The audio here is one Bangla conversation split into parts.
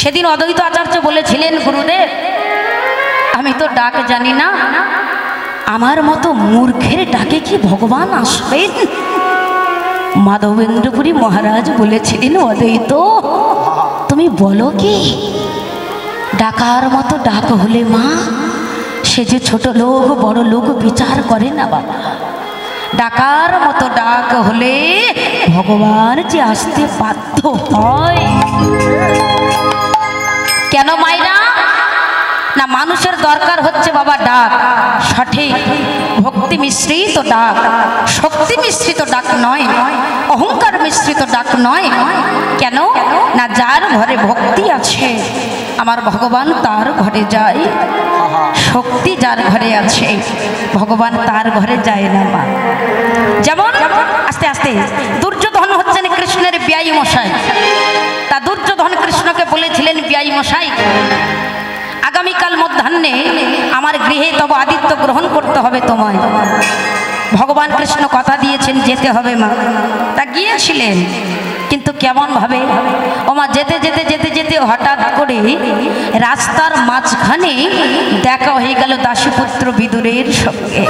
সেদিন অদ্বৈত আচার্য বলেছিলেন, গুরুদেব আমি তো ডাক জানি না, আমার মতো মূর্খের ডাকে কি ভগবান আসবেন? মাধবেন্দ্রপুরী মহারাজ বলেছিলেন, অদ্বৈত তুমি বলো কি? ডাকার মতো ডাক হলে মা, সে যে ছোট লোক বড় লোক বিচার করে না বাবা। ডাকার মতো ডাক হলে ভগবান যে আসতে বাধ্য হয়। কেন মাইরা? না মানুষের দরকার হচ্ছে বাবা ডাক, সঠিক ভক্তি মিশ্রিত ডাক, শক্তি মিশ্রিত ডাক নয়, অহংকার মিশ্রিত ডাক নয়। কেন না যার ঘরে ভক্তি আছে আমার ভগবান তার ঘরে যায়, শক্তি যার ঘরে আছে ভগবান তার ঘরে যায় না মা। যেমন আস্তে আস্তে দুর্যোধন হচ্ছেন কৃষ্ণের বিয়াই মশাই। তা দুর্যোধন কৃষ্ণকে বলেছিলেন, বিয়াই মশাই আগামীকাল মধ্যাহ্নে আমার গৃহে তব আদিত্য গ্রহণ করতে হবে তোমায়। ভগবান কৃষ্ণ কথা দিয়েছেন যেতে হবে মা। তা গিয়েছিলেন, কিন্তু কেমন ভাবে ওমা যেতে যেতে যেতে যেতে হঠাৎ করে রাস্তার মাঝখানে দেখা হয়ে গেল দাসীপুত্র বিদুরের সঙ্গে।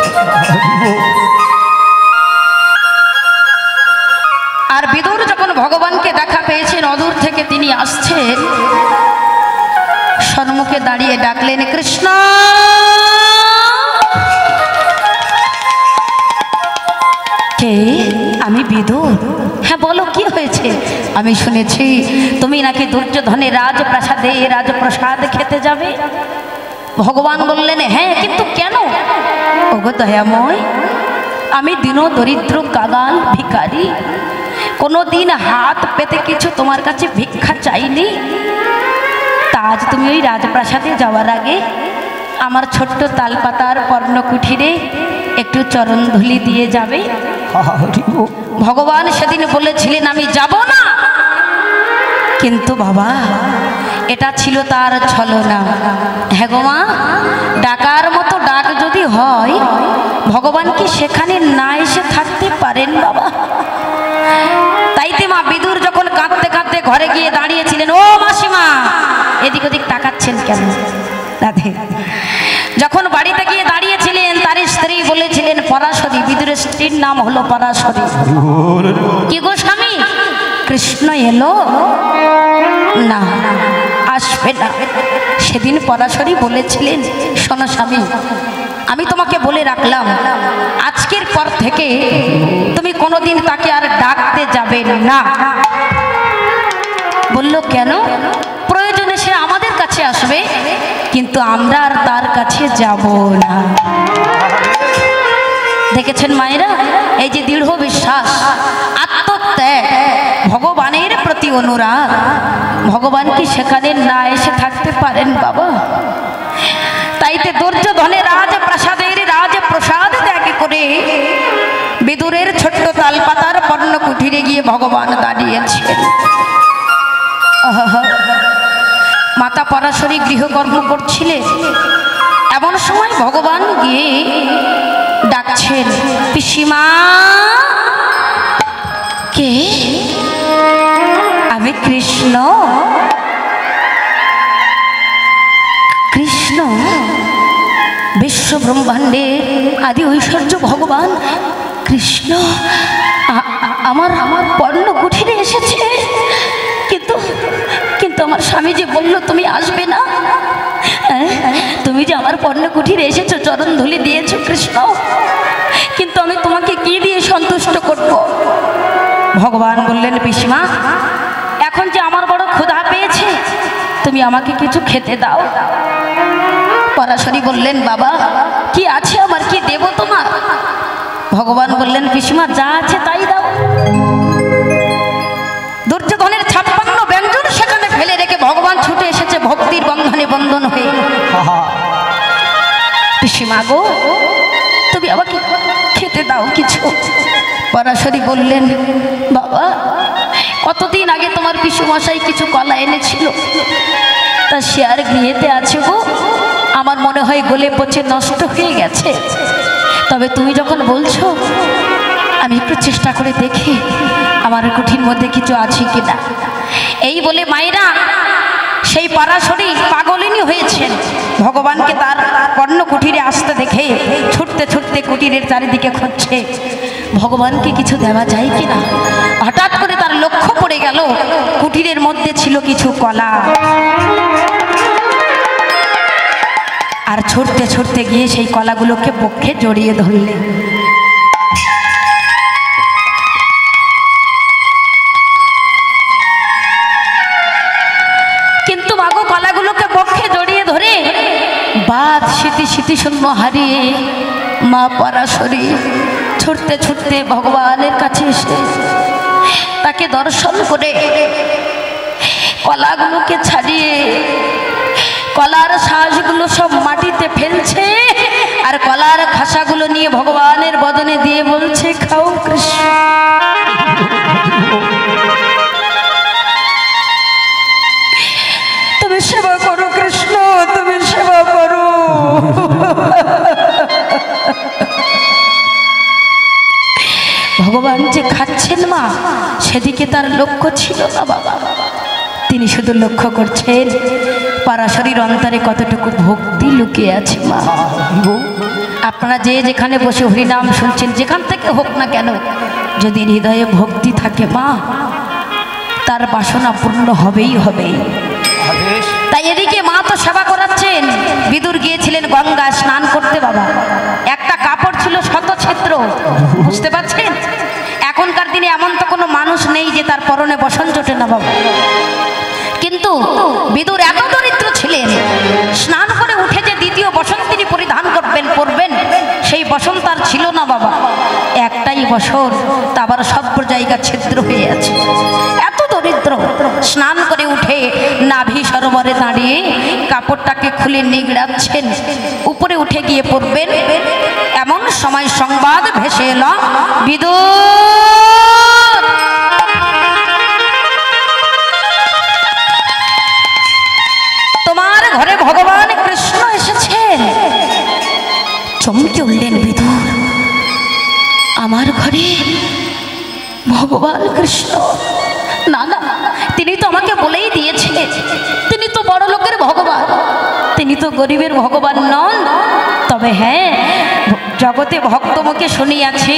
আর বিদুর যখন ভগবানকে দেখা পেয়েছেন, অদূর থেকে তিনি আসছেন, সম্মুখে দাঁড়িয়ে ডাকলেন, কৃষ্ণ। কে? আমি বিদুর। হ্যাঁ বলো কি হয়েছে? আমি শুনেছি তুমি নাকি দুর্যোধনের রাজপ্রাসাদে রাজপ্রসাদ খেতে যাবে। ভগবান বললেন, হ্যাঁ কিন্তু কেন? ওগো দয়াময়, আমি দিন দরিদ্র কাগাল ভিখারি, কোনো দিন হাত পেতে কিছু তোমার কাছে ভিক্ষা চাইনি। তা আজ তুমি ওই রাজপ্রাসাদে যাওয়ার আগে আমার ছোট্ট তালপাতার পর্ণকুঠিরে একটু চরণ ধুলি দিয়ে যাবে। ভগবান সেদিন বলেছিলেন আমি যাব না, কিন্তু বাবা এটা ছিল তার ছলনা। হ্যাঁ গো মা, ডাকার মতো ডাক যদি হয় ভগবান কি সেখানে না এসে থাকতে পারেন বাবা? তাইতে মা বিদুর যখন কাঁদতে কাঁদতে ঘরে গিয়ে দাঁড়িয়েছিলেন, ও মাসিমা এদিক ওদিক তাকাচ্ছেন কেন? রাধে যখন বাড়িতে গিয়ে দাঁড়িয়েছিলেন, তার স্ত্রী বলেছিলেন পরাশরী, বিদুরের স্ত্রীর নাম হলো পরাশরী। কি গো স্বামী, কৃষ্ণ এলো? না আসবে না। সেদিন পরাশরী বলেছিলেন, শোনো স্বামী, আমি তোমাকে বলে রাখলাম আজকের পর থেকে তুমি কোনোদিন তাকে আর ডাকতে যাবে না। বলল কেন? প্রয়োজনে সে আমাদের কাছে আসবে, কিন্তু আমরা আর তার কাছে যাব না। দেখেছেন মায়েরা, এই যে দৃঢ় বিশ্বাস, আত্মত্যাগ, ভগবানের প্রতি অনুরাগ, ভগবান কি সেখানে না এসে থাকতে পারেন বাবা? তাইতে দুর্যোধনের রাজপ্রাসাদের রাজপ্রসাদ ত্যাগ করে বিদুরের ছোট্ট তালপাতার পর্ণকুঠিরে গিয়ে ভগবান দাঁড়িয়েছেন। মাতা পরাশরী গৃহকর্ম করছিলেন, এমন সময় ভগবান গিয়ে ডাকছেন, পিসিমা। কে? আমি কৃষ্ণ। কৃষ্ণ বিশ্ব ব্রহ্মাণ্ডের আদি ঐশ্বর্য ভগবান কৃষ্ণ আমার পর্ণকুঠিরে এসেছে, কিন্তু কিন্তু আমার স্বামী যে বলল তুমি আসবে না। তুমি যে আমার পর্ণকুঠিরে এসেছো, চরণ ধুলি দিয়েছো কৃষ্ণ, কিন্তু আমি তোমাকে কি দিয়ে সন্তুষ্ট করব? ভগবান বললেন, পিসিমা এখন যে আমার বড় ক্ষুধা পেয়েছে, তুমি আমাকে কিছু খেতে দাও। পরাশরী বললেন, বাবা কি আছে আমার, কি দেব তোমার? ভগবান বললেন, পিসিমা যা আছে তাই দাও। দুর্যোধনের 56 ব্যঞ্জন সেখানে ফেলে রেখে ভগবান ছুটে এসেছে ভক্তির বন্ধনে বন্ধন হয়ে। পিসিমা গো, তুমি আমাকে খেতে দাও কিছু। পরাশরী বললেন, বাবা কতদিন আগে তোমার পিসুমশাই কিছু কলা এনেছিল, তা সে আর গৃহেতে আছে গো, আমার মনে হয় গলে পচে নষ্ট হয়ে গেছে। তবে তুমি যখন বলছো, আমি একটু চেষ্টা করে দেখি আমার কুঠির মধ্যে কিছু আছে কিনা। এই বলে মায়েরা সেই পারাশরী পাগলিনী হয়েছেন। ভগবানকে তার কর্ণ কুটিরে আসতে দেখে ছুটতে ছুটতে কুটিরের চারিদিকে খুঁজছে ভগবানকে কিছু দেওয়া যায় কিনা। হঠাৎ করে তার লক্ষ্য পড়ে গেল কুটিরের মধ্যে ছিল কিছু কলা। আর ছুটতে ছুটতে গিয়ে সেই কলাগুলোকে পক্ষে জড়িয়ে ধরলেন। কিন্তু মাগো কলাগুলোকে পক্ষে জড়িয়ে ধরে বাদ স্মৃতিশূন্য হারিয়ে মা পরাশরী ছুটতে ছুটতে ভগবানের কাছে এসে তাকে দর্শন করে কলাগুলোকে ছাড়িয়ে কলার শ্বাসগুলো সব মাটিতে ফেলছে আর কলার খাসাগুলো নিয়ে ভগবানের বদনে দিয়ে বলছে, খাও কৃষ্ণ। তুমি সেবা করো কৃষ্ণ, তুমি সেবা করো। ভগবান যে খাচ্ছেন মা, সেদিকে তার লক্ষ্য ছিল না বাবা। তিনি শুধু লক্ষ্য করছেন পরাশরীর অন্তরে কতটুকু ভক্তি লুকিয়ে আছে মা। আপনারা যে যেখানে বসে হরিনাম শুনছেন, যেখান থেকে হোক না কেন, যদি হৃদয়ে ভক্তি থাকে মা, তার বাসনা পূর্ণ হবেই হবে। তাই এদিকে মা তো সেবা করাচ্ছেন। বিদুর গিয়েছিলেন গঙ্গা স্নান করতে বাবা। একটা কাপড় ছিল শত ছিদ্র, বুঝতে পারছেন? এখনকার দিনে এমন তো কোনো মানুষ নেই যে তার পরনে বসন জোটে না বাবা। কিন্তু বিদুর এত দরিদ্র ছিলেন, স্নান করে উঠে যে দ্বিতীয় বসন তিনি পরিধান পরবেন, সেই বসন তার ছিল না বাবা। একটাই বসন, তা আবার সব জায়গা ছিদ্র হয়ে আছে। এত দরিদ্র। স্নান করে উঠে নাভি সরোবরে দাঁড়িয়ে কাপড়টাকে খুলে নিগড়াচ্ছেন, উপরে উঠে গিয়ে পড়বেন। এমন সময় সংবাদ ভেসে এলো, বিদুর তোমার ঘরে ভগবান কৃষ্ণ এসেছেন। চমকে উঠলেন বিদুর, আমার ঘরে ভগবান কৃষ্ণ? না না, তিনি তো আমাকে বলেই দিয়েছিলেন তিনি তো বড় লোকের ভগবান, তিনি তো গরিবের ভগবান নন। তবে হ্যাঁ, জগতে ভক্ত মুখে শুনিয়াছি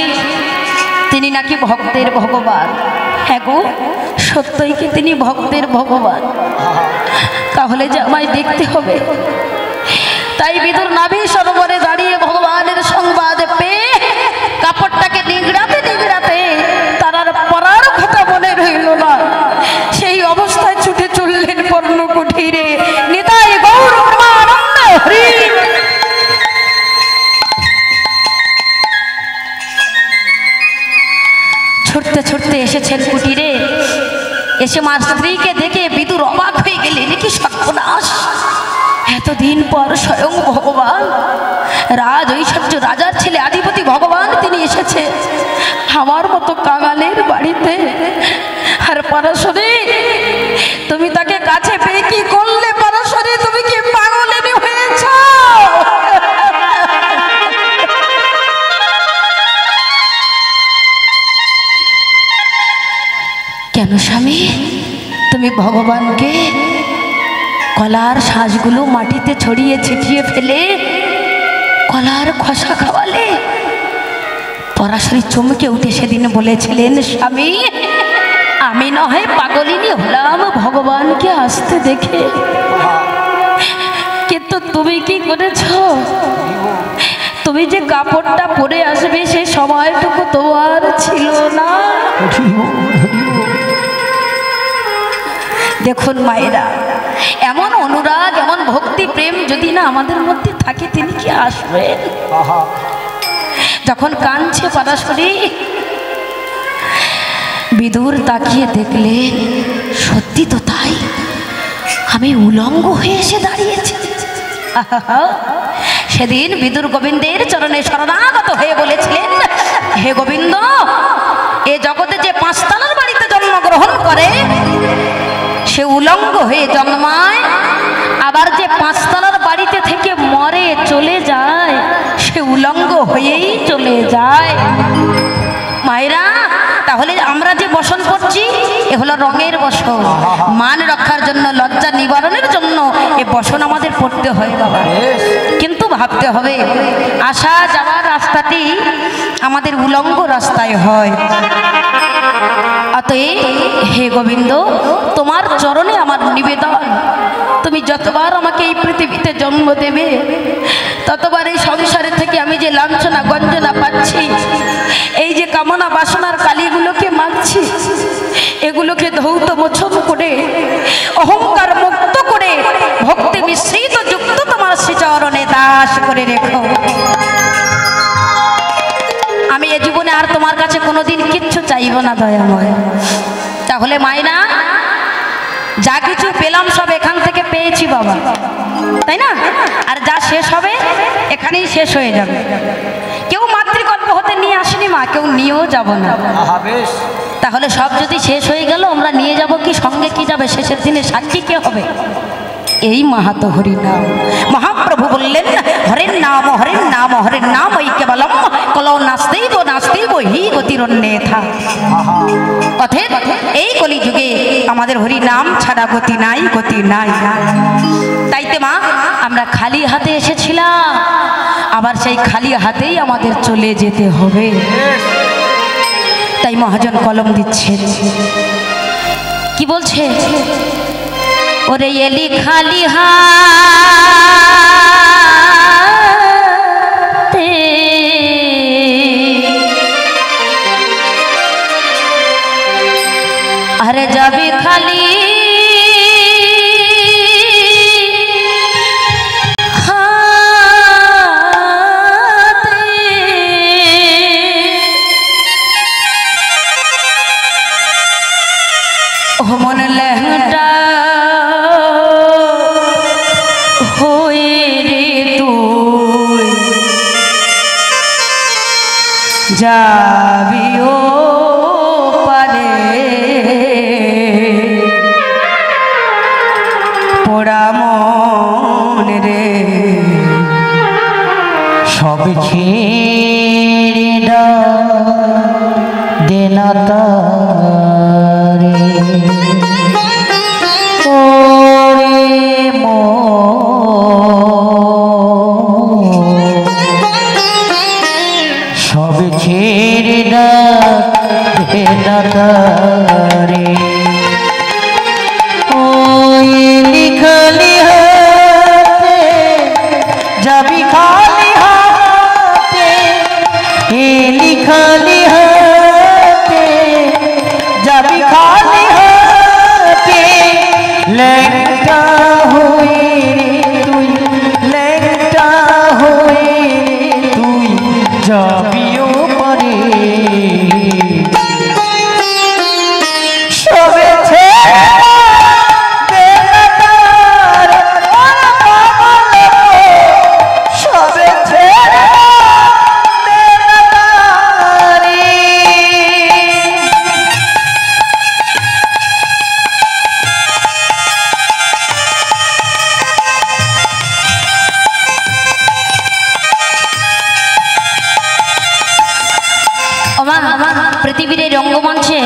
তিনি নাকি ভক্তের ভগবান। হ্যাঁ গো, সত্যই কি তিনি ভক্তের ভগবান? তাহলে যে আমায় দেখতে হবে। তাই বিদুর নাভি সরোবরে দাঁড়িয়ে ভগবানের সংবাদ পেয়ে কাপড়টাকে নিগড়াতে নিগড়াতে তার আর পরার কথা মনে রইল না। সেই অবস্থায় ছুটে চললেন পর্ণ কুঠিরে। নিতাই গৌর প্রেমানন্দ হরি। ছুটতে ছুটতে এসেছেন কুটিরে। এসে মার স্ত্রীকে দেখে বিদুর অবাক হয়ে গেলেন, কি সর্বনাশ! এতদিন পর স্বয়ং ভগবান, রাজ ঐশ্বর্য রাজার ছেলে আধিপতি ভগবান তিনি এসেছে আমার মতো কাঙালের বাড়িতে। আর পরাশরী, তুমি তাকে কাছে পেয়ে কি করলে? পরাশরী, তুমি কি পাগলেনি হয়েছ? কেন স্বামী, তুমি ভগবানকে কলার শ্বাসগুলো মাটিতে ছড়িয়ে ছিটিয়ে ফেলে কলার খোসা খাওয়ালে? পরাশরী চমকে উঠে সেদিন বলেছিলেন, স্বামী আমি নয় পাগলিনী হলাম ভগবানকে আসতে দেখে, কিন্তু তুমি কি করেছ? তুমি যে কাপড়টা পরে আসবে সেই সময়টুকু তোমার ছিল না। দেখুন মায়েরা, এমন অনুরাগ, এমন ভক্তি প্রেম যদি না আমাদের মধ্যে থাকে, তিনি কি আসবেন? যখন কাঁদছে পরাশরী, বিদুর তাকিয়ে দেখলেন সত্যি তো তাই, আমি উলঙ্গ হয়ে এসে দাঁড়িয়েছি। সেদিন বিদুর গোবিন্দের চরণে শরণাগত হয়ে বলেছিলেন, হে গোবিন্দ, এ জগতে যে পাঁচতলার বাড়িতে জন্মগ্রহণ করে সে উলঙ্গ হয়ে জন্মায়, আবার যে পাঁচতলার বাড়িতে থেকে মরে চলে যায় সে উলঙ্গ হয়েই চলে যায়। মায়েরা, তাহলে আমরা যে বসন করছি এ হলো রঙের বসন। মান রক্ষার জন্য, লজ্জা নিবারণের জন্য এ বসন আমাদের পড়তে হয় বাবা। কিন্তু ভাবতে হবে আসা যাওয়ার রাস্তাটি আমাদের উলঙ্গ রাস্তায় হয়। অতএব হে গোবিন্দ, তোমার চরণে আমার নিবেদন, তুমি যতবার আমাকে এই পৃথিবীতে জন্ম দেবে ততবার এই সংসারে থেকে আমি যে লাঞ্ছনা গঞ্জনা পাচ্ছি, এই যে কামনা বাসনার কালিগুলোকে মাগছি, এগুলোকে ধৌত মোচন করে অহংকার মুক্ত করে ভক্তি মিশ্রিত যুক্ত তোমার শ্রীচরণে দাস করে রেখো। আমি এ জীবনে আর তোমার কাছে কোনোদিন কিচ্ছু চাইব না দয়াময়। তাহলে মাইনা যা কিছু পেলাম সব এখান থেকে পেয়েছি বাবা, তাই না? আর যা শেষ হবে এখানেই শেষ হয়ে যাবে। কেউ মাতৃগর্ভ হতে নিয়ে আসেনি মা, কেউ নিয়েও যাব না। তাহলে সব যদি শেষ হয়ে গেল আমরা নিয়ে যাব কি, সঙ্গে কি যাবে? শেষের দিনে সাক্ষী কে হবে? এই মাহাতো হরি নাম। মহাপ্রভু বললেন হরের নাম হরের নাম হরের নাম ওই কেবলম কলৌ নাস্তেইব হি গতিরন্যথা। অতএব এই কলিযুগে আমাদের হরি নাম ছাড়া গতি নাই, গতি নাই। তাইতে মা আমরা খালি হাতে এসেছিলাম, আবার সেই খালি হাতেই আমাদের চলে যেতে হবে। তাই মহাজন কলম দিচ্ছে, কি বলছে? ওরে এলি খালি হাতে, আরে যাবি খালি হাতে, ও মন লেহটা যাবিও পারে পোড়া মন রে, সব ছেড়ে দেনা তারে ওরে সব ছেড়ে দেনা তারে। ওই খালি হাতে যাবি খালি হাতে, এলি খালি হাতে যাবি খালি হাতে, ল্যাংটা হয়ে তুই, ল্যাংটা হয়ে তুই যাবিও পারে সবে পৃথিবীর এই রঙ্গমঞ্চে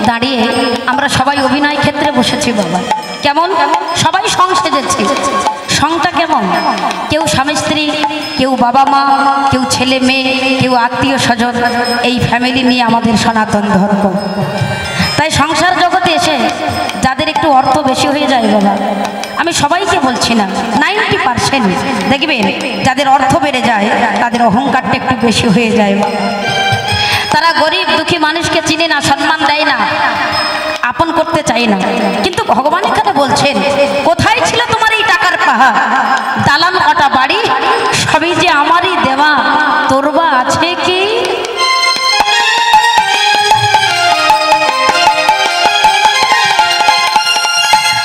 দাঁড়িয়ে আমরা সবাই অভিনয় ক্ষেত্রে বসেছি বাবা। কেমন? সবাই সং সেজেছি। সংটা কেমন? কেউ স্বামী স্ত্রী, কেউ বাবা মা, কেউ ছেলে মেয়ে, কেউ আত্মীয় স্বজন, এই ফ্যামিলি নিয়ে আমাদের সনাতন ধর্ম। তাই সংসার জগতে এসে যাদের একটু অর্থ বেশি হয়ে যায় বাবা, আমি সবাইকে বলছি না, 90% দেখবেন যাদের অর্থ বেড়ে যায় তাদের অহংকারটা একটু বেশি হয়ে যায়। তারা গরিব দুঃখী মানুষকে চিনে না, সম্মান দেয় না, আপন করতে চায় না। কিন্তু ভগবান এখানে বলছেন, কোথায় ছিল তোমার এই টাকার পাহাড়, দালান কটা বাড়ি, সবই যে আমারই দেওয়া, তোর বা আছে কি?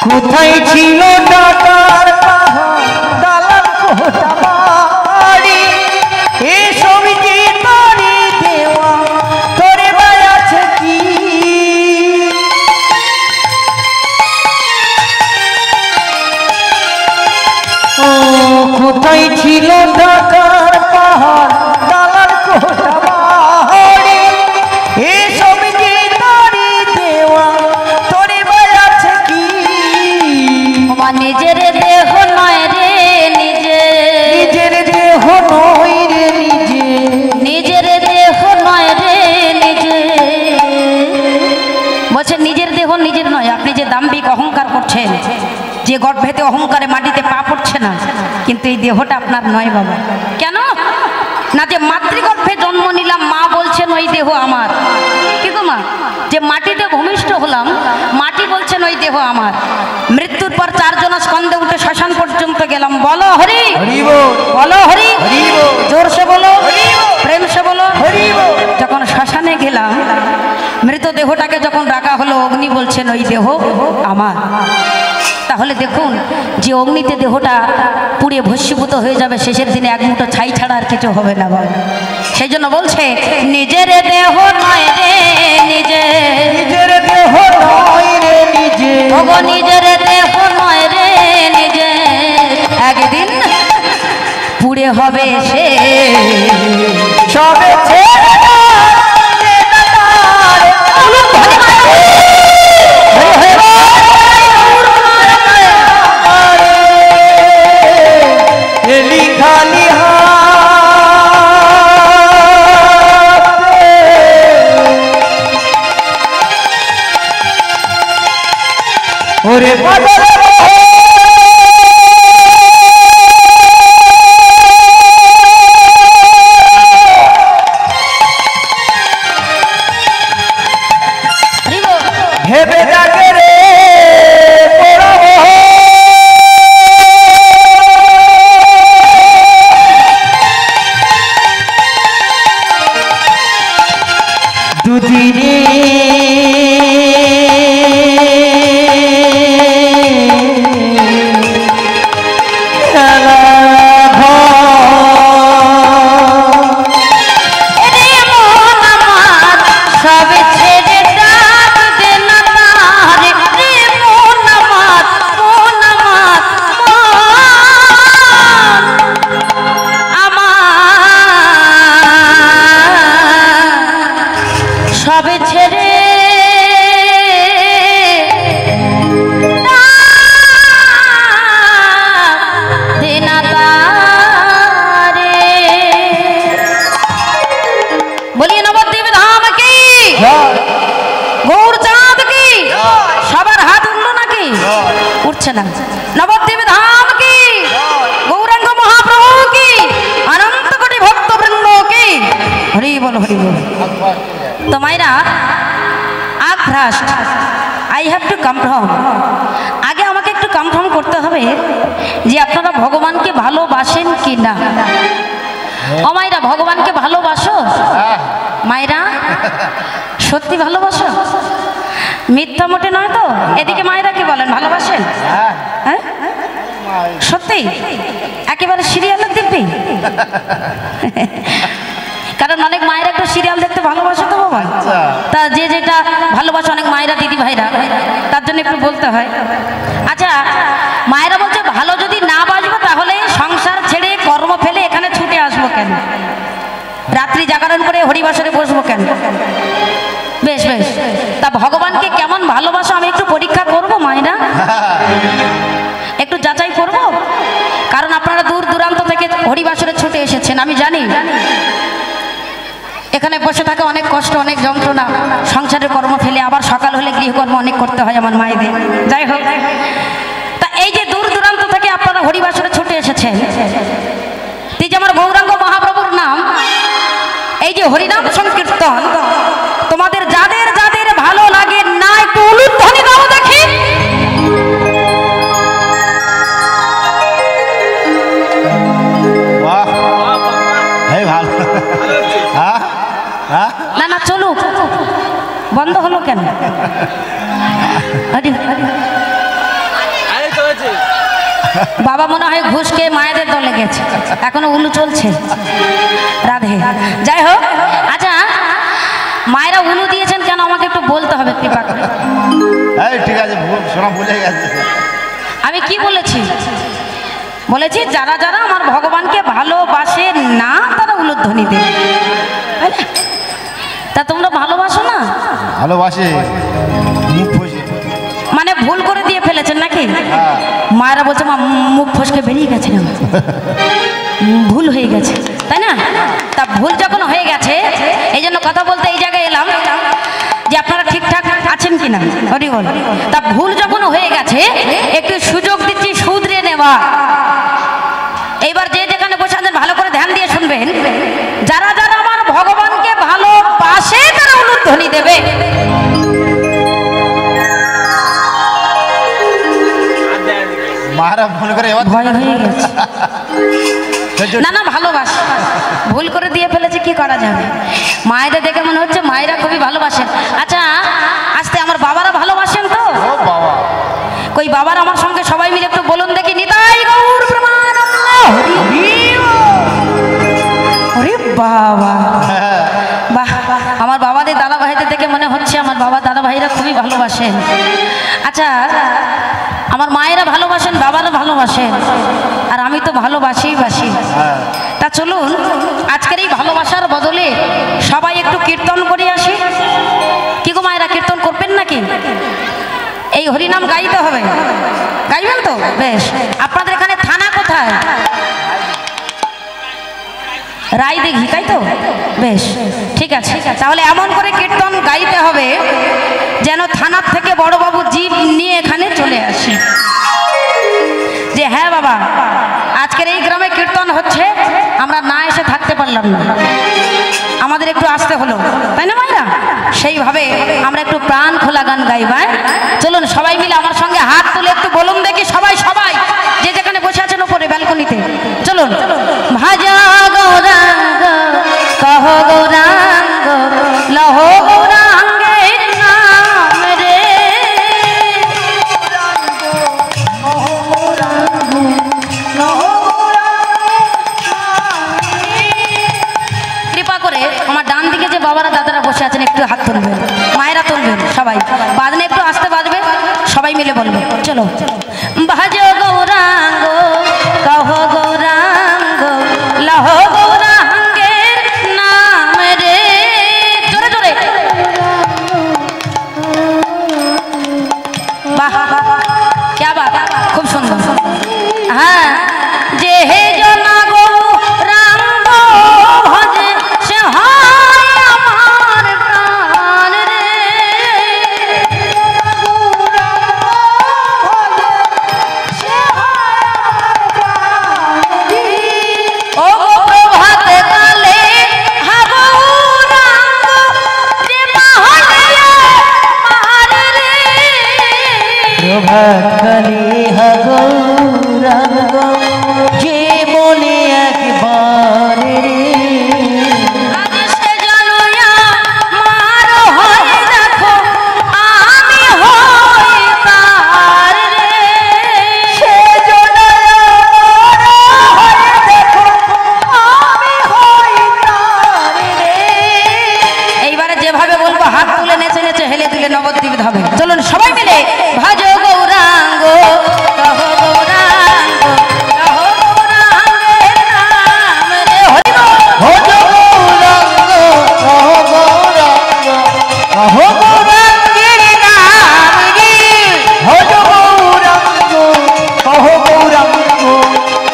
কোথায় ছিল টাকার পাহাড়, দালান কটা বাড়ি, এসব যে তোরই দেওয়া, তোর বা আছে কি? ও কোথায় ছিল টাকার পাহাড়, দালান কটা বাড়ি, এসব যে তোরই দেওয়া, নিজের দেহ নয় রে নিজে, নিজের দেহ নয় রে নিজে, নিজের দেহ নয় রে নিজে। বলছে নিজের দেহ নিজের নয়। আপনি যে দাম্ভিক অহংকার করছেন, যে গর্ভেতে অহংকারে মাটিতে পা পড়ছে না, কিন্তু এই দেহটা আপনার নয় বাবা। কেন না, যে মাতৃগর্ভে জন্ম নিলাম, মা বলছেন ওই দেহ আমার। কি গো মা, যে মাটিতে ভূমিষ্ঠ হলাম, মাটি বলছেন ওই দেহ আমার। মৃত্যুর পর 4 জন স্কন্ধে উঠে শ্মশান পর্যন্ত গেলাম। বলো হরি, বলো হরি, জোরসে বলো, প্রেম সে বলো। যখন শ্মশানে গেলাম, মৃতদেহটাকে যখন রাখা হলো, অগ্নি বলছেন ওই দেহ আমার। তাহলে দেখুন, যে অগ্নিতে দেহটা পুড়ে ভস্মীভূত হয়ে যাবে, শেষের দিনে এক মুঠো ছাই ছাড়া আর কিছু হবে না বাবা। সেই জন্য বলছে নিজের দেহ নয় রে নিজে, নিজের দেহ নয় রে নিজে, ওগো নিজের দেহ নয় রে নিজে, একদিন পুড়ে হবে সে সবে ছেড়ে এলি খালি হাতে, ওরে বাজারে ভেবে ডাকে রে পড়াবো, দুদিনে খেলা সবে ছেড়ে ডাক দে না তারে, রে মন আমার, মন আমার, আমার সবে ছেড়ে দে না তারে। বলিয়ে নবদ্বীপ ধাম কি, গৌর চাঁদ কি, সবার হাত উঠলো নাকি? উঠছে না। নবদ্বীপ ধাম কি, গৌরাঙ্গ মহাপ্রভু কি, অনন্ত কোটি ভক্তবৃন্দ কি, হরি বল হরি বল। তো মাইরা আগ first I have to confirm, আগে আমাকে একটু কনফার্ম করতে হবে যে আপনারা ভগবানকে ভালোবাসেন কি না। ও মাইরা, ভগবানকে ভালোবাসো? মায়েরা সত্যি ভালোবাসো? মিথ্যা মোটে নয় তো? এদিকে মায়েরা কি বলেন, ভালোবাসেন? হ্যাঁ সত্যি, একেবারে সিরিয়ালের দিব্যি। কারণ অনেক মায়েরা একটু সিরিয়াল দেখতে ভালোবাসে তো বাবা, তা যে যেটা ভালোবাসে অনেক মায়েরা দিদি ভাইরা, তার জন্য একটু বলতে হয়। আচ্ছা, মায়েরা বলছে ভালো যদি না বাসবো তাহলে সংসার ছেড়ে কর্ম ফেলে এখানে ছুটে আসবো কেন, রাত্রি জাগরণ করে হরিবাসরে বসবো কেন? বেশ বেশ, তা ভগবানকে কেমন ভালোবাসো আমি একটু পরীক্ষা করব মায়েরা, একটু যাচাই করব। কারণ আপনারা দূর দূরান্ত থেকে হরিবাসরে ছুটে এসেছেন, আমি জানি এখানে বসে থাকা অনেক কষ্ট, অনেক যন্ত্রণা, সংসারের কর্ম ফেলে আবার সকাল হলে গৃহকর্ম অনেক করতে হয় আমার মায়েদের। যাই হোক, তা এই যে দূর দূরান্ত থেকে আপনারা হরিবাসরে ছুটে এসেছেন, এই যে আমার গৌরাঙ্গ মহাপ্রভুর নাম, এই যে হরিনাম সংকীর্তন, তোমাদের যাদের যাদের ভালো লাগে না একটু উলুধ্বনি দাও দেখি। না না চলুক, বন্ধ হলো কেন? বাবা মনে হয় ঘুষ খেয়ে মায়েদের দলে গেছে, এখনো উলু চলছে। রাধে, যাই হোক। আচ্ছা, মায়েরা উলু দিয়েছেন কেন আমাকে একটু বলতে হবে কৃপা করে। ঠিক আছে, শোনা ভুলে গেছে। আমি কি বলেছি? বলেছি যারা যারা আমার ভগবানকে ভালোবাসে না তারা উলুধ্বনি দেবে। তা তোমরা ভালোবাসো না? ভালোবাসে, মানে ভুল করে দিয়ে ফেলে ফেলেছেন নাকি? মায়েরা বলছে মা মুখ ফসকে বেরিয়ে গেছে না, ভুল হয়ে গেছে, তাই না? তা ভুল যখন হয়ে গেছে এই জন্য কথা বলতে এই জায়গায় এলাম যে আপনারা ঠিকঠাক আছেন কিনা। হরি বল। তা ভুল যখন হয়ে গেছে একটু সুযোগ দিচ্ছি শুধরে নেওয়া। এইবার যে যেখানে বসে আছেন ভালো করে ধ্যান দিয়ে শুনবেন। যারা যারা আমার ভগবানকে ভালোবাসে তারা উলুধ্বনি দেবে। মারা ভুল করে ভয় হয়ে গেছে। না না ভালোবাসে, ভুল করে দিয়ে ফেলেছে, কি করা যাবে? মায়েদের দেখে মনে হচ্ছে মায়েরা খুবই ভালোবাসেন। আচ্ছা আজকে আমার বাবারা ভালোবাসেন তো? কই বাবারা আমার সঙ্গে সবাই মিলে একটু বলুন দেখি, নিতাই গৌর প্রেমানন্দ। ওরে বাবা, বাহ, আমার বাবাদের দাদা ভাইদের দেখে মনে হচ্ছে আমার বাবা দাদা ভাইরা খুবই ভালোবাসেন। আচ্ছা আমার মায়েরা ভালোবাসেন, বাবারা ভালোবাসেন, আর আমি তো ভালোবাসি। তা চলুন আজকের এই ভালোবাসার বদলে সবাই একটু কীর্তন করে আসি। কি গো মায়েরা, কীর্তন করবেন নাকি? এই হরিনাম গাইতে হবে, গাইবেন তো? বেশ। আপনাদের এখানে থানা কোথায়? রায়দিঘি, তাই তো? বেশ, ঠিক আছে। তাহলে এমন করে কীর্তন গাইতে হবে যেন থানার থেকে বড়বাবু জিপ নিয়ে এখানে চলে আসে, যে হ্যাঁ বাবা আজকের এই গ্রামে কীর্তন হচ্ছে, আমরা না এসে থাকতে পারলাম না, আমাদের একটু আসতে হলো, তাই না মায়েরা? সেইভাবে আমরা একটু প্রাণ খোলা গান গাইবা। চলুন সবাই মিলে আমার সঙ্গে হাত তুলে একটু বলুন দেখি, সবাই সবাই যে যেখানে বসে আছেন উপরে ব্যালকনিতে, চলুন। ভাজা গৌরাঙ্গ কহ গৌরাঙ্গ লহ গৌরাঙ্গের নাম রে, কৃপা করে আমার ডান দিকে যে বাবারা দাদারা বসে আছেন একটু হাত তুলবেন, মায়েরা তুলবেন, সবাই বাজনে একটু আসতে বাজবে, সবাই মিলে বলবে চলো। ভাজ গৌরাঙ্গ কহ গৌরাঙ্গ লহ গৌরাঙ্গের নাম রে, জোরে জোরে। বাহ क्या बात, খুব সুন্দর। হ্যাঁ, যে হে জনা গৌরাঙ্গ ভজে সে হয় আমার প্রাণ রে, ও প্রভাত কালে হা গৌরাঙ্গ যে বাহলে মার রে, প্রভাত কালে হা গৌরাঙ্গ যে বলে একবার রে, আজ সে জানুয়া মার হয়ে দেখো আমি হই তার রে, সে জনার হয়ে দেখো আমি হই তার রে। এইবারে যেভাবে বলবো হাত তুলে নেচে নেচে হেলে দিলে নবদ্বীপ ধাবে। চলুন সবাই মিলে ভাজ গৌরাঙ্গ কহ গৌরাঙ্গ কহ গৌরাঙ্গের নাম রে, হরি বল। ভজ গৌরাঙ্গ কহ গৌরাঙ্গ কহ গৌরাঙ্গের নাম রে, ভজ গৌরাঙ্গ কহ গৌরাঙ্গ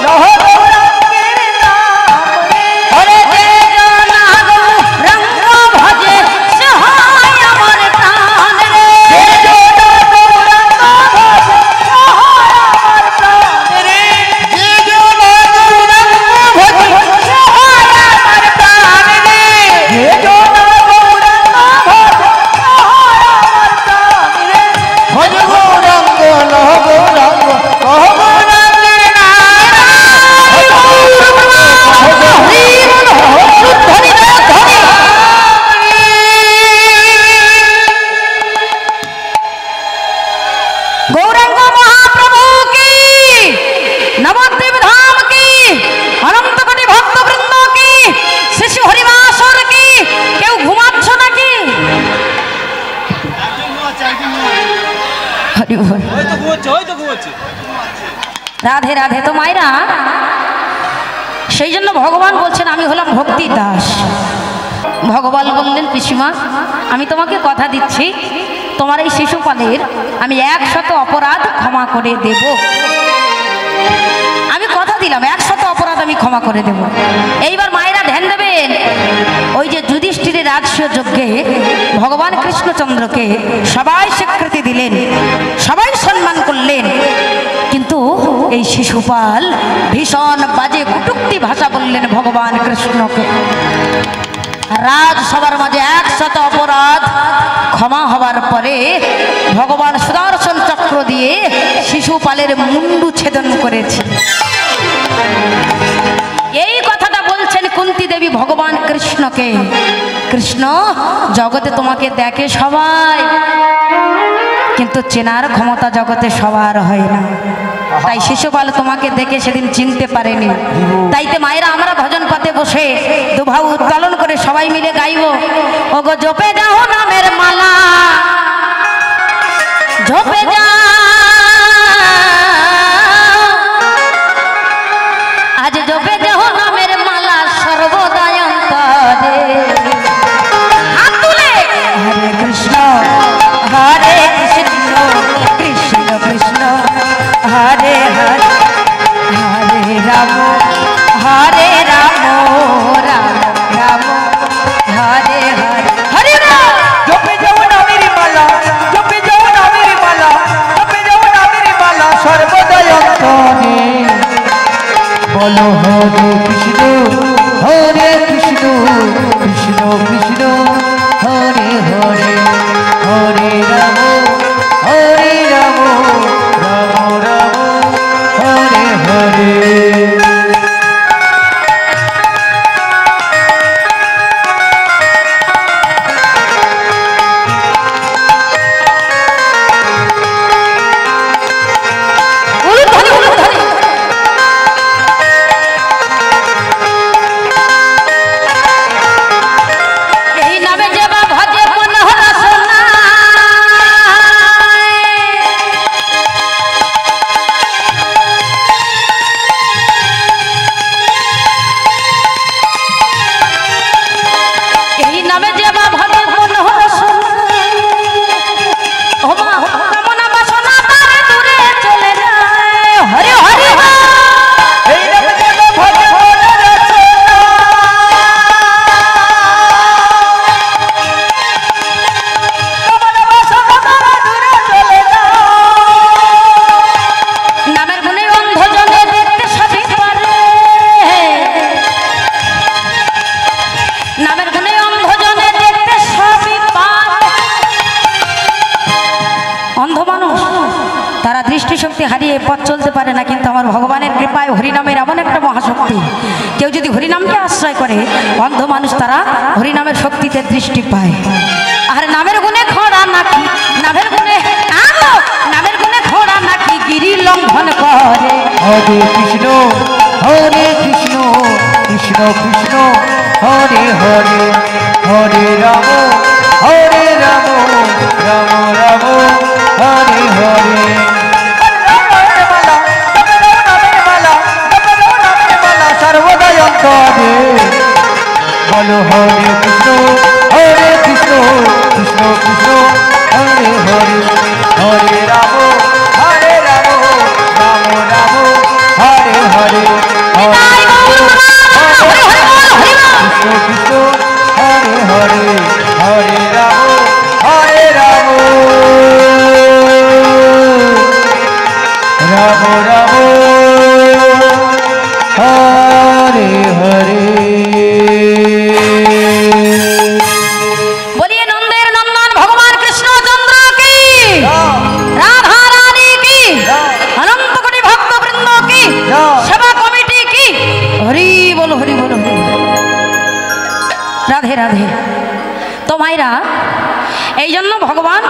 কহ গৌরাঙ্গের নাম রে। ওরে যে জনা গৌরাঙ্গ ভজে সে হয় আমার প্রাণ রে, যে জনা গৌরাঙ্গ ভজে সে হয় আমার প্রাণ রে, যে জনা গৌরাঙ্গ ভজে সে হয় আমার প্রাণ রে, যে জনা গৌরাঙ্গ ভজে সে হয় আমার প্রাণ রে। ভজ গৌরাঙ্গ লহ গৌরাঙ্গ কহ গৌরাঙ্গের নাম রে, ধ্বনি রে ধ্বনি। গৌরাঙ্গ মহাপ্রভু কি, নবদ্বীপ ধাম কি, অনন্ত কোটি ভক্তবৃন্দ কি, শিশু হরিবাসর কি, কেউ ঘুমাচ্ছ নাকি? হরি বল। রাধে রাধে। তো মায়েরা সেই জন্য ভগবান বলছেন আমি হলাম ভক্তি দাস। ভগবান বললেন পিসিমা আমি তোমাকে কথা দিচ্ছি তোমার এই শিশুপালের আমি 100 অপরাধ ক্ষমা করে দেব। আমি কথা দিলাম 100 অপরাধ আমি ক্ষমা করে দেব। এইবার মায়েরা ধ্যান দেবেন, ওই যে যুধিষ্ঠিরের রাজস্ব যজ্ঞে ভগবান কৃষ্ণচন্দ্রকে সবাই স্বীকৃতি দিলেন, সবাই সম্মান করলেন, কিন্তু এই শিশুপাল ভীষণ বাজে কটূক্তি ভাষা বললেন ভগবান কৃষ্ণকে। রাজসভার মাঝে 100 অপরাধ ক্ষমা হবার পরে ভগবান সুদর্শন চক্র দিয়ে শিশুপালের মুন্ডু ছেদন করেছে। এই কথাটা বলছেন কুন্তী দেবী ভগবান কৃষ্ণকে। কৃষ্ণ, জগতে তোমাকে দেখে সবাই, কিন্তু চেনার ক্ষমতা জগতে সবার হয় না। তাই শিশুপাল তোমাকে দেখে সেদিন চিনতে পারেনি। তাইতে মায়েরা আমরা ভজন পাতে বসে দুভাব উত্তোলন করে সবাই মিলে গাইব, ওগো জপে যাও নামের মালা, জপে যাও আজ জপে যাও নামের মালা সর্বদাই অন্তরে। হাত তুলে হরে কৃষ্ণ হরে কৃষ্ণ কৃষ্ণ কৃষ্ণ হরে হরে হরে রাম হরে রাম রাম রাম হরে হরে হরে রাম। জপে যাও নামের মালা, জপে যাও নামের মালা, জপে যাও নামের মালা সর্বদাই অন্তরে। বলো হরে কৃষ্ণ কৃষ্ণ কৃষ্ণ হরে হরে, হরে রাম রাম রাম হরে হরে। এই নামে যে বা ভজে মনোহর সোনা, এই নামে যে বা ভজে মনোহর সোনা, ও মা কামনা বাসনা তারে দূরে চলে যায়। হরে হরে এই নামে যেন ভজে মনোহর সোনা, কামনা বাসনা তারে দূরে চলে যায়। নামের গুণে অন্ধজনে দেখতে সবই পারে, নামের গুণে অন্ধজনে দেখতে সবই পারে। অন্ধ মানুষ তারা দৃষ্টিশক্তি হারিয়ে পথ চলতে পারে না, কিন্তু আমার ভগবানের কৃপায় হরিনামের এমন একটা মহাশক্তি, কেউ যদি হরিনামকে আশ্রয় করে অন্ধ মানুষ তারা হরিনামের শক্তিতে দৃষ্টি পায়। আর নামের গুণে খোঁড়া নাকি, নামের গুণে নামের গুণে খোঁড়া নাকি গিরি লঙ্ঘন করে। হরে কৃষ্ণ কৃষ্ণ কৃষ্ণ হরে হরে, হরে রাম রাম রাম হরে হরে। সর্বদাই অন্তরে বলো হরে কৃষ্ণ কৃষ্ণ কৃষ্ণ হরে হরে, হরে রাম রাম রাম হরে হরে, হরে কৃষ্ণ কৃষ্ণ হরে হরে, হরে রাম রাম রাম হরে হরে। বলিয়ে নন্দের নন্দন ভগবান কৃষ্ণচন্দ্র কি, রাধা রানী কি, অনন্ত কোটি ভক্ত বৃন্দ কি, সেবা কমিটি কি, হরি বল হরি বল হরি বল। রাধে রাধে। তো মায়েরা, এই জন্য ভগবান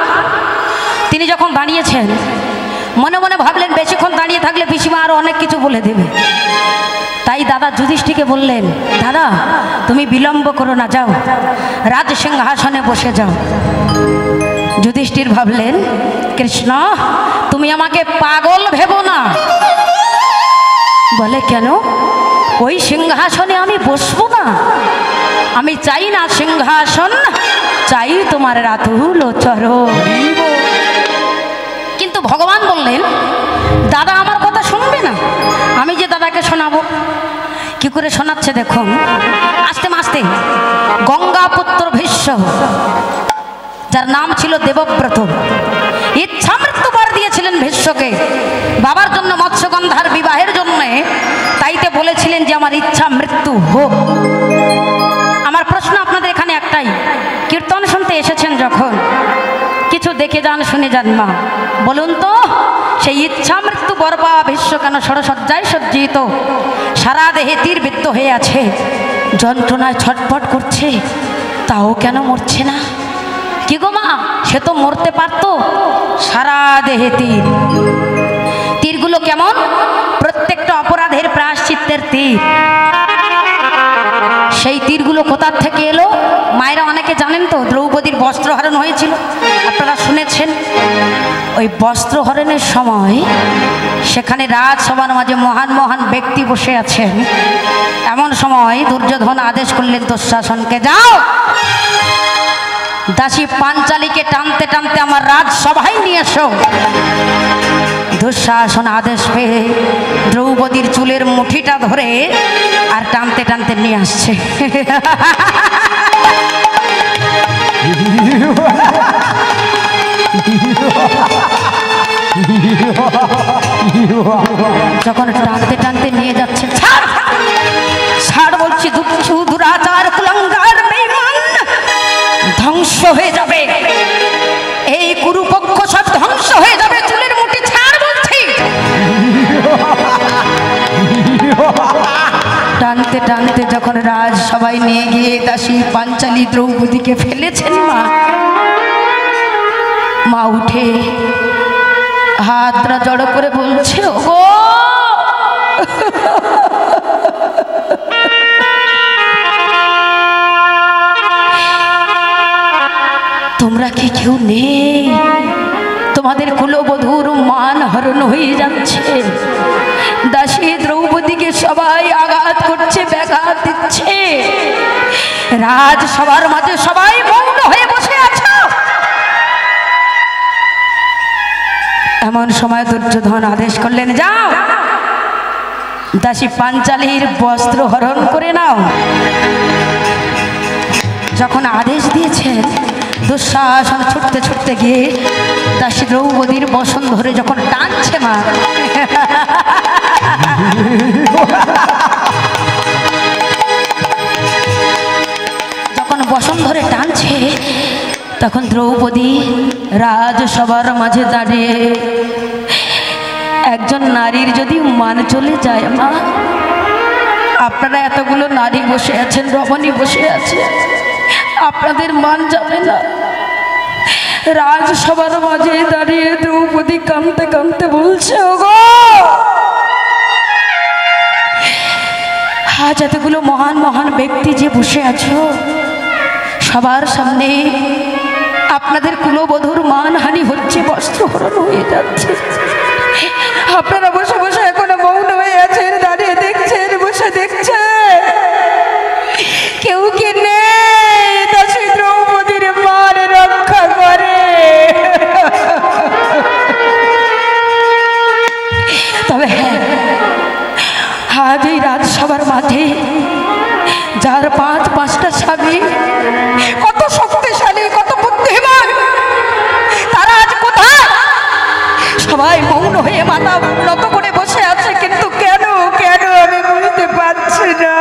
তিনি যখন দাঁড়িয়েছেন মনে মনে ভাবলেন বেশিক্ষণ দাঁড়িয়ে থাকলে পিসিমা আরো অনেক কিছু বলে দেবে। তাই দাদা যুধিষ্ঠিরকে বললেন, দাদা তুমি বিলম্ব করো না, যাও রাজ সিংহাসনে বসে যাও। যুধিষ্ঠির ভাবলেন, কৃষ্ণ তুমি আমাকে পাগল ভেবো না। বলে কেন? ওই সিংহাসনে আমি বসবো না, আমি চাই না সিংহাসন চাই তোমার রাতুল চরণ। কিন্তু ভগবান বললেন দাদা আমার কথা শুনবে না, আমি যে দাদাকে শোনাবো। কি করে শোনাচ্ছে দেখুন, আস্তে আস্তে গঙ্গাপুত্র ভীষ্ম, যার নাম ছিল দেবব্রত, ইচ্ছা মৃত্যু বর দিয়েছিলেন ভীষ্মকে বাবার জন্য, মৎস্যগন্ধার বিবাহের জন্য। তাইতে বলেছিলেন যে আমার ইচ্ছা মৃত্যু হোক। আমার প্রশ্ন আপনাদের এখানে একটাই, কীর্তন শুনতে এসেছেন যখন, কিছু দেখে যান শুনে যান মা, বলুন তো সেই ইচ্ছা মৃত্যু বর পাওয়া ভীষ্ম কেন ষড়সজ্জায় সজ্জিত, সারা দেহে তীরবিদ্ধ হয়ে আছে, যন্ত্রণায় ছটফট করছে, তাও কেন মরছে না? কি গো মা, সে তো মরতে পারতো, সারা দেহে তীর। তীরগুলো কেমন? প্রত্যেকটা অপরাধের প্রায়শ্চিত্তের তীর। সেই তীরগুলো কোথার থেকে এলো? মায়েরা অনেকে জানেন তো, দ্রৌপদীর বস্ত্রহরণ হয়েছিল, আপনারা শুনেছেন। ওই বস্ত্রহরণের সময় সেখানে রাজসভার মাঝে মহান মহান ব্যক্তি বসে আছেন। এমন সময় দুর্যোধন আদেশ করলেন দুঃশাসনকে, যাও দাসী পাঞ্চালীকে টানতে টানতে আমার রাজসভায় নিয়ে এসো। দুঃশাসন আদেশ পেয়ে দ্রৌপদীর চুলের মুঠিটা ধরে আর টানতে টানতে নিয়ে আসছে। যখন টানতে টানতে নিয়ে যাচ্ছে, ছাড় ছাড় বলছি, দুরাচার কুলাঙ্গার বেঈমান, ধ্বংস হয়ে যাবে এই কুরুপক্ষ, সব ধ্বংস হয়ে যাবে, চুলের মুঠি ছাড় বলছি। টানতে টানতে যখন রাজসভায় নিয়ে গিয়ে দাসী পাঞ্চালী দ্রৌপদীকে ফেলেছেন, মা উঠে হাতটা জড়ো করে বলছে, ও তোমরা কি কেউ নেই? তোমাদের কুলবধূর মান হরণ হয়ে যাচ্ছে, দাসী দ্রৌপদীকে সবাই আঘাত করছে, ব্যাঘাত দিচ্ছে, রাজসভার মাঝে সবাই মৌন হয়ে বসে আছো। এমন সময় দুর্যোধন আদেশ করলেন, যাও দাসী পাঞ্চালীর বস্ত্র হরণ করে নাও। যখন আদেশ দিয়েছেন, দুঃশাসন ছুটতে ছুটতে গিয়ে দাসী দ্রৌপদীর বসন ধরে যখন টানছে, মা যখন বসন ধরে টানছে, তখন দ্রৌপদী রাজসভার মাঝে দাঁড়িয়ে, একজন নারীর যদি মান চলে যায়, মা আপনারা এতগুলো নারী বসে আছেন, রমণী বসে আছে, আপনাদের মান যাবে না। রাজসভার মাঝে দাঁড়িয়ে দ্রৌপদী কাঁদতে কাঁদতে বলছে, ওগো আজ এতগুলো মহান মহান ব্যক্তি যে বসে আছো, সবার সামনে আপনাদের কুলবধূর মানহানি হচ্ছে, বস্ত্রহরণ হয়ে যাচ্ছে, আপনারা বসে বসে এখনো মৌন হয়ে আছেন, দাঁড়িয়ে দেখছেন, বসে দেখছেন, কেউ কি নেই দাসী দ্রৌপদীর মান রক্ষা করে? তবে হ্যাঁ, আজ এই রাজসভার মাঝে যার পাঁচটা স্বামী, কত শক্তিশালী, কত বুদ্ধিমান, তারা আজ কোথায়? সবাই মৌন হয়ে মাথা নত করে বসে আছে, কিন্তু কেন কেন আমি বুঝতে পারছি না।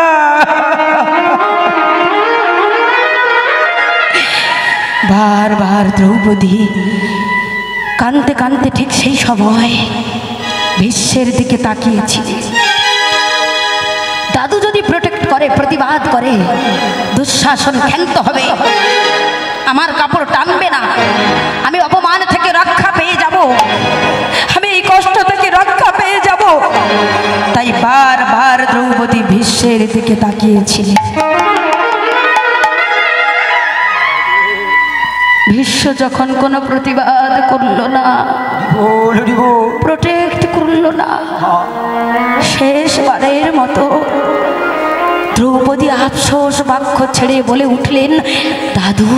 বারবার দ্রৌপদী কাঁদতে কাঁদতে ঠিক সেই সময় ভীষ্মের দিকে তাকিয়েছিলেন। দাদু যদি প্রোটেক্ট করে, প্রতিবাদ করে, দুঃশাসন ক্ষান্ত হবে, আমার কাপড় টানবে না, আমি অপমান থেকে রক্ষা পেয়ে যাব, আমি এই কষ্ট থেকে রক্ষা পেয়ে যাব। তাই বারবার দ্রৌপদী ভীষ্মের দিকে তাকিয়েছিলেন। ভীষ্ম যখন কোনো প্রতিবাদ করল না, প্রোটেক্ট করল না, শেষবারের মতো দ্রৌপদী আফসোস বাক্য ছেড়ে বলে উঠলেন, দাদু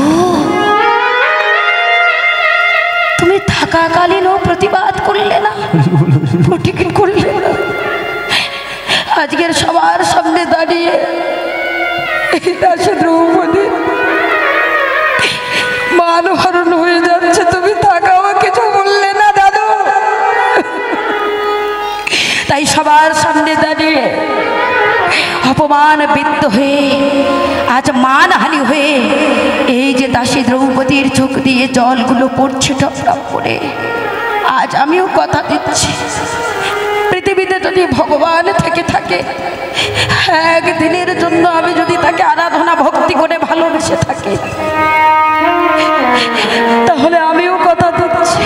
তুমি থাকাকালীনও প্রতিবাদ করলে না, প্রতিজ্ঞা করলে না। আজকের সবার সামনে দাঁড়িয়ে এই দাসী দ্রৌপদী মানহরণ হয়ে যাচ্ছে, তুমি থাকাও কিছু বললে না দাদু। তাই সবার সামনে দাঁড়িয়ে অপমান বিদ্ধ হয়ে আজ মানহানি হয়ে এই যে দাসী দ্রৌপদীর চোখ দিয়ে জলগুলো পড়ছে টপ টপ করে, আজ আমিও কথা দিচ্ছি, পৃথিবীতে যদি ভগবান থেকে থাকে, একদিনের জন্য আমি যদি তাকে আরাধনা ভক্তি করে ভালোবেসে থাকি, তাহলে আমিও কথা দিচ্ছি,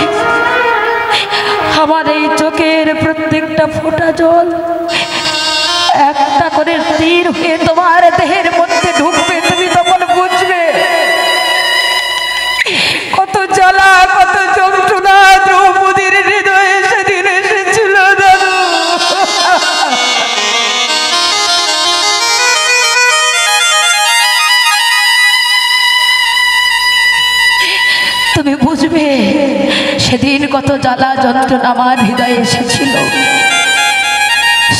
আমার এই চোখের প্রত্যেকটা ফোঁটা জল একটা করে তীর হয়ে তোমার দেহের মধ্যে ঢুকবে, তুমি তখন বুঝবে কত জ্বালা কত যন্ত্রণা দ্রৌপদীর হৃদয়ে সেদিন এসেছিল দাদু। তুমি বুঝবে সেদিন কত জ্বালা যন্ত্রণা আমার হৃদয়ে এসেছিল।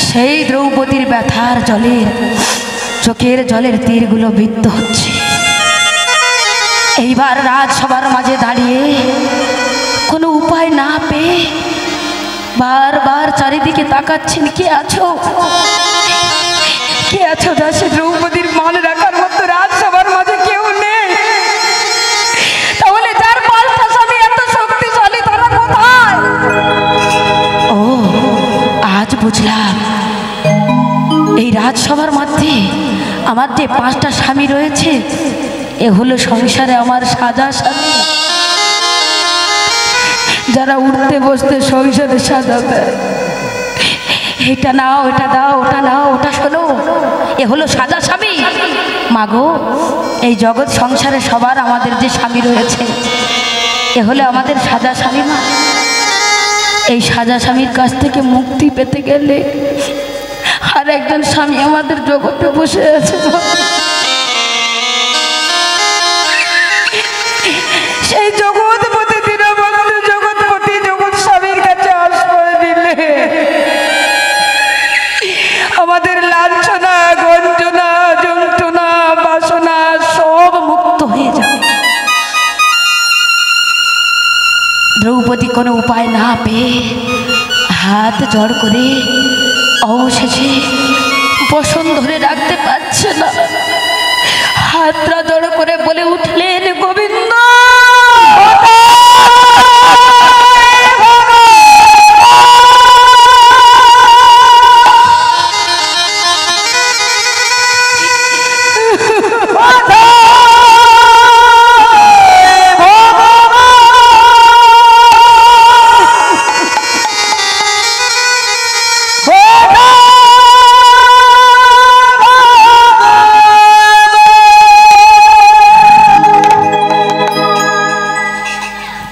সেই দ্রৌপদীর ব্যথার জলের চোখের জলের তীরগুলো বিদ্ধ হচ্ছে। এইবার রাজসভার মাঝে দাঁড়িয়ে কোনো উপায় না পেয়ে বারবার চারিদিকে তাকাচ্ছেন, কে আছো, কে আছো? দাসী দ্রৌপদীর মান রাখার মতো রাজসভার মাঝে কেউ নেই। তাহলে যার পাল্টা স্বামী এত শক্তিশালী, তারা কোথায়? ও আজ বুঝলাম, এই রাজসভার মধ্যে আমার যে 5টা স্বামী রয়েছে, এ হলো সংসারে আমার সাজা স্বামী, যারা উঠতে বসতে সংসারে সাজা দেয়। এটা নাও, এটা দাও, ওটা নাও, ওটা শোনো, এ হলো সাজা স্বামী। মাগো, এই জগৎ সংসারে সবার আমাদের যে স্বামী রয়েছে, এ হলো আমাদের সাজা স্বামী। মা, এই সাজা স্বামীর কাছ থেকে মুক্তি পেতে গেলে আর একজন স্বামী আমাদের জগতে বসে আছে, সেই জগৎপতি দীনবন্ধু জগৎপতি জগৎ স্বামীর কাছে আশ্রয় দিলে আমাদের লাঞ্ছনা গঞ্জনা যন্ত্রণা বাসনা সব মুক্ত হয়ে যাবে। দ্রৌপদী কোনো উপায় না পেয়ে হাত জড় করে অবশেষে বসন ধরে রাখতে পারছে না, হাতটা জড় করে বলে উঠলেন, গোবিন্দ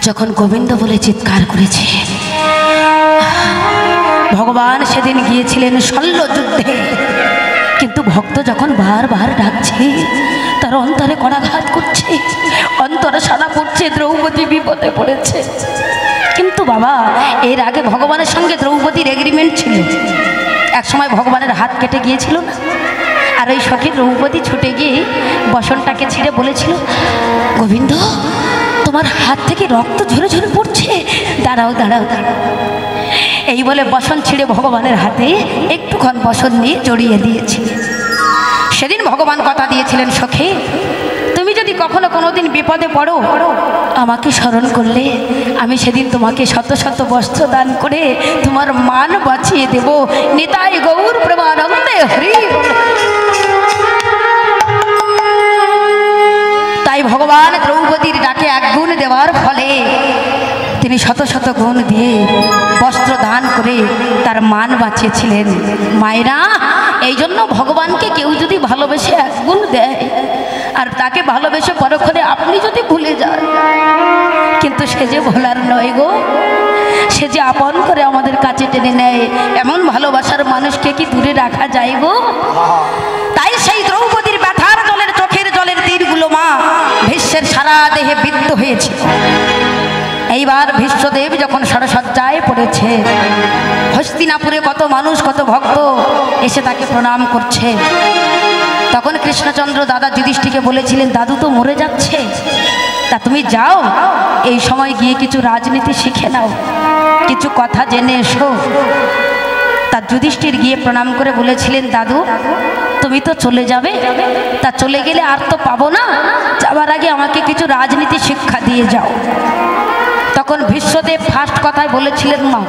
যখন গোবিন্দ বলে চিৎকার করেছে, ভগবান সেদিন গিয়েছিলেন শল্য যুদ্ধে, কিন্তু ভক্ত যখন বারবার ডাকছে, তার অন্তরে করাঘাত করছে, অন্তরে সাড়া পড়ছে, দ্রৌপদী বিপদে পড়েছে। কিন্তু বাবা, এর আগে ভগবানের সঙ্গে দ্রৌপদীর এগ্রিমেন্ট ছিল, একসময় ভগবানের হাত কেটে গিয়েছিল না, আর ওই সখী দ্রৌপদী ছুটে গিয়ে বসনটাকে ছিঁড়ে বলেছিল, গোবিন্দ তোমার হাত থেকে রক্ত ঝরে ঝরে পড়ছে, দাঁড়াও দাঁড়াও দাঁড়াও। এই বলে বসন ছিঁড়ে ভগবানের হাতে একটুক্ষণ বসন নিয়ে জড়িয়ে দিয়েছে। সেদিন ভগবান কথা দিয়েছিলেন, সখী তুমি যদি কখনো কোনোদিন বিপদে পড়ো, আমাকে স্মরণ করলে আমি সেদিন তোমাকে শত শত বস্ত্র দান করে তোমার মান বাঁচিয়ে দেব। নিতাই গৌর প্রেমানন্দে হরি। তাই ভগবান দ্রৌপদীর ডাকে এক গুণ দেওয়ার ফলে তিনি শত শত গুণ দিয়ে বস্ত্র দান করে তার মান বাঁচিয়েছিলেন। মায়েরা, এই জন্য ভগবানকে কেউ যদি ভালোবেসে এক গুণ দেয় আর তাকে ভালোবেসে পরক্ষণে আপনি যদি ভুলে যান, কিন্তু সে যে ভোলার নয় গো, সে যে আপন করে আমাদের কাছে টেনে নেয়, এমন ভালোবাসার মানুষকে কি দূরে রাখা যায় গো? তাই সেই দ্রৌপদীর ব্যথার জলের চোখের জলের তীরগুলো মা ভীষ্মের সারা দেহে বিদ্ধ হয়েছিল। এইবার ভীষ্মদেব যখন ষড়সজ্জায় পড়েছে, হস্তিনাপুরে কত মানুষ কত ভক্ত এসে তাকে প্রণাম করছে, তখন কৃষ্ণচন্দ্র দাদা যুধিষ্ঠিরকে বলেছিলেন, দাদু তো মরে যাচ্ছে, তা তুমি যাও এই সময় গিয়ে কিছু রাজনীতি শিখে নাও, কিছু কথা জেনে এসো। তা যুধিষ্ঠির গিয়ে প্রণাম করে বলেছিলেন, দাদু তুমি তো চলে যাবে, তা চলে গেলে আর তো পাবো না, যাবার আগে আমাকে কিছু রাজনীতি শিক্ষা দিয়ে যাও। তখন ভীষ্মদেব ফার্স্ট কথায় বলেছিলেন, মা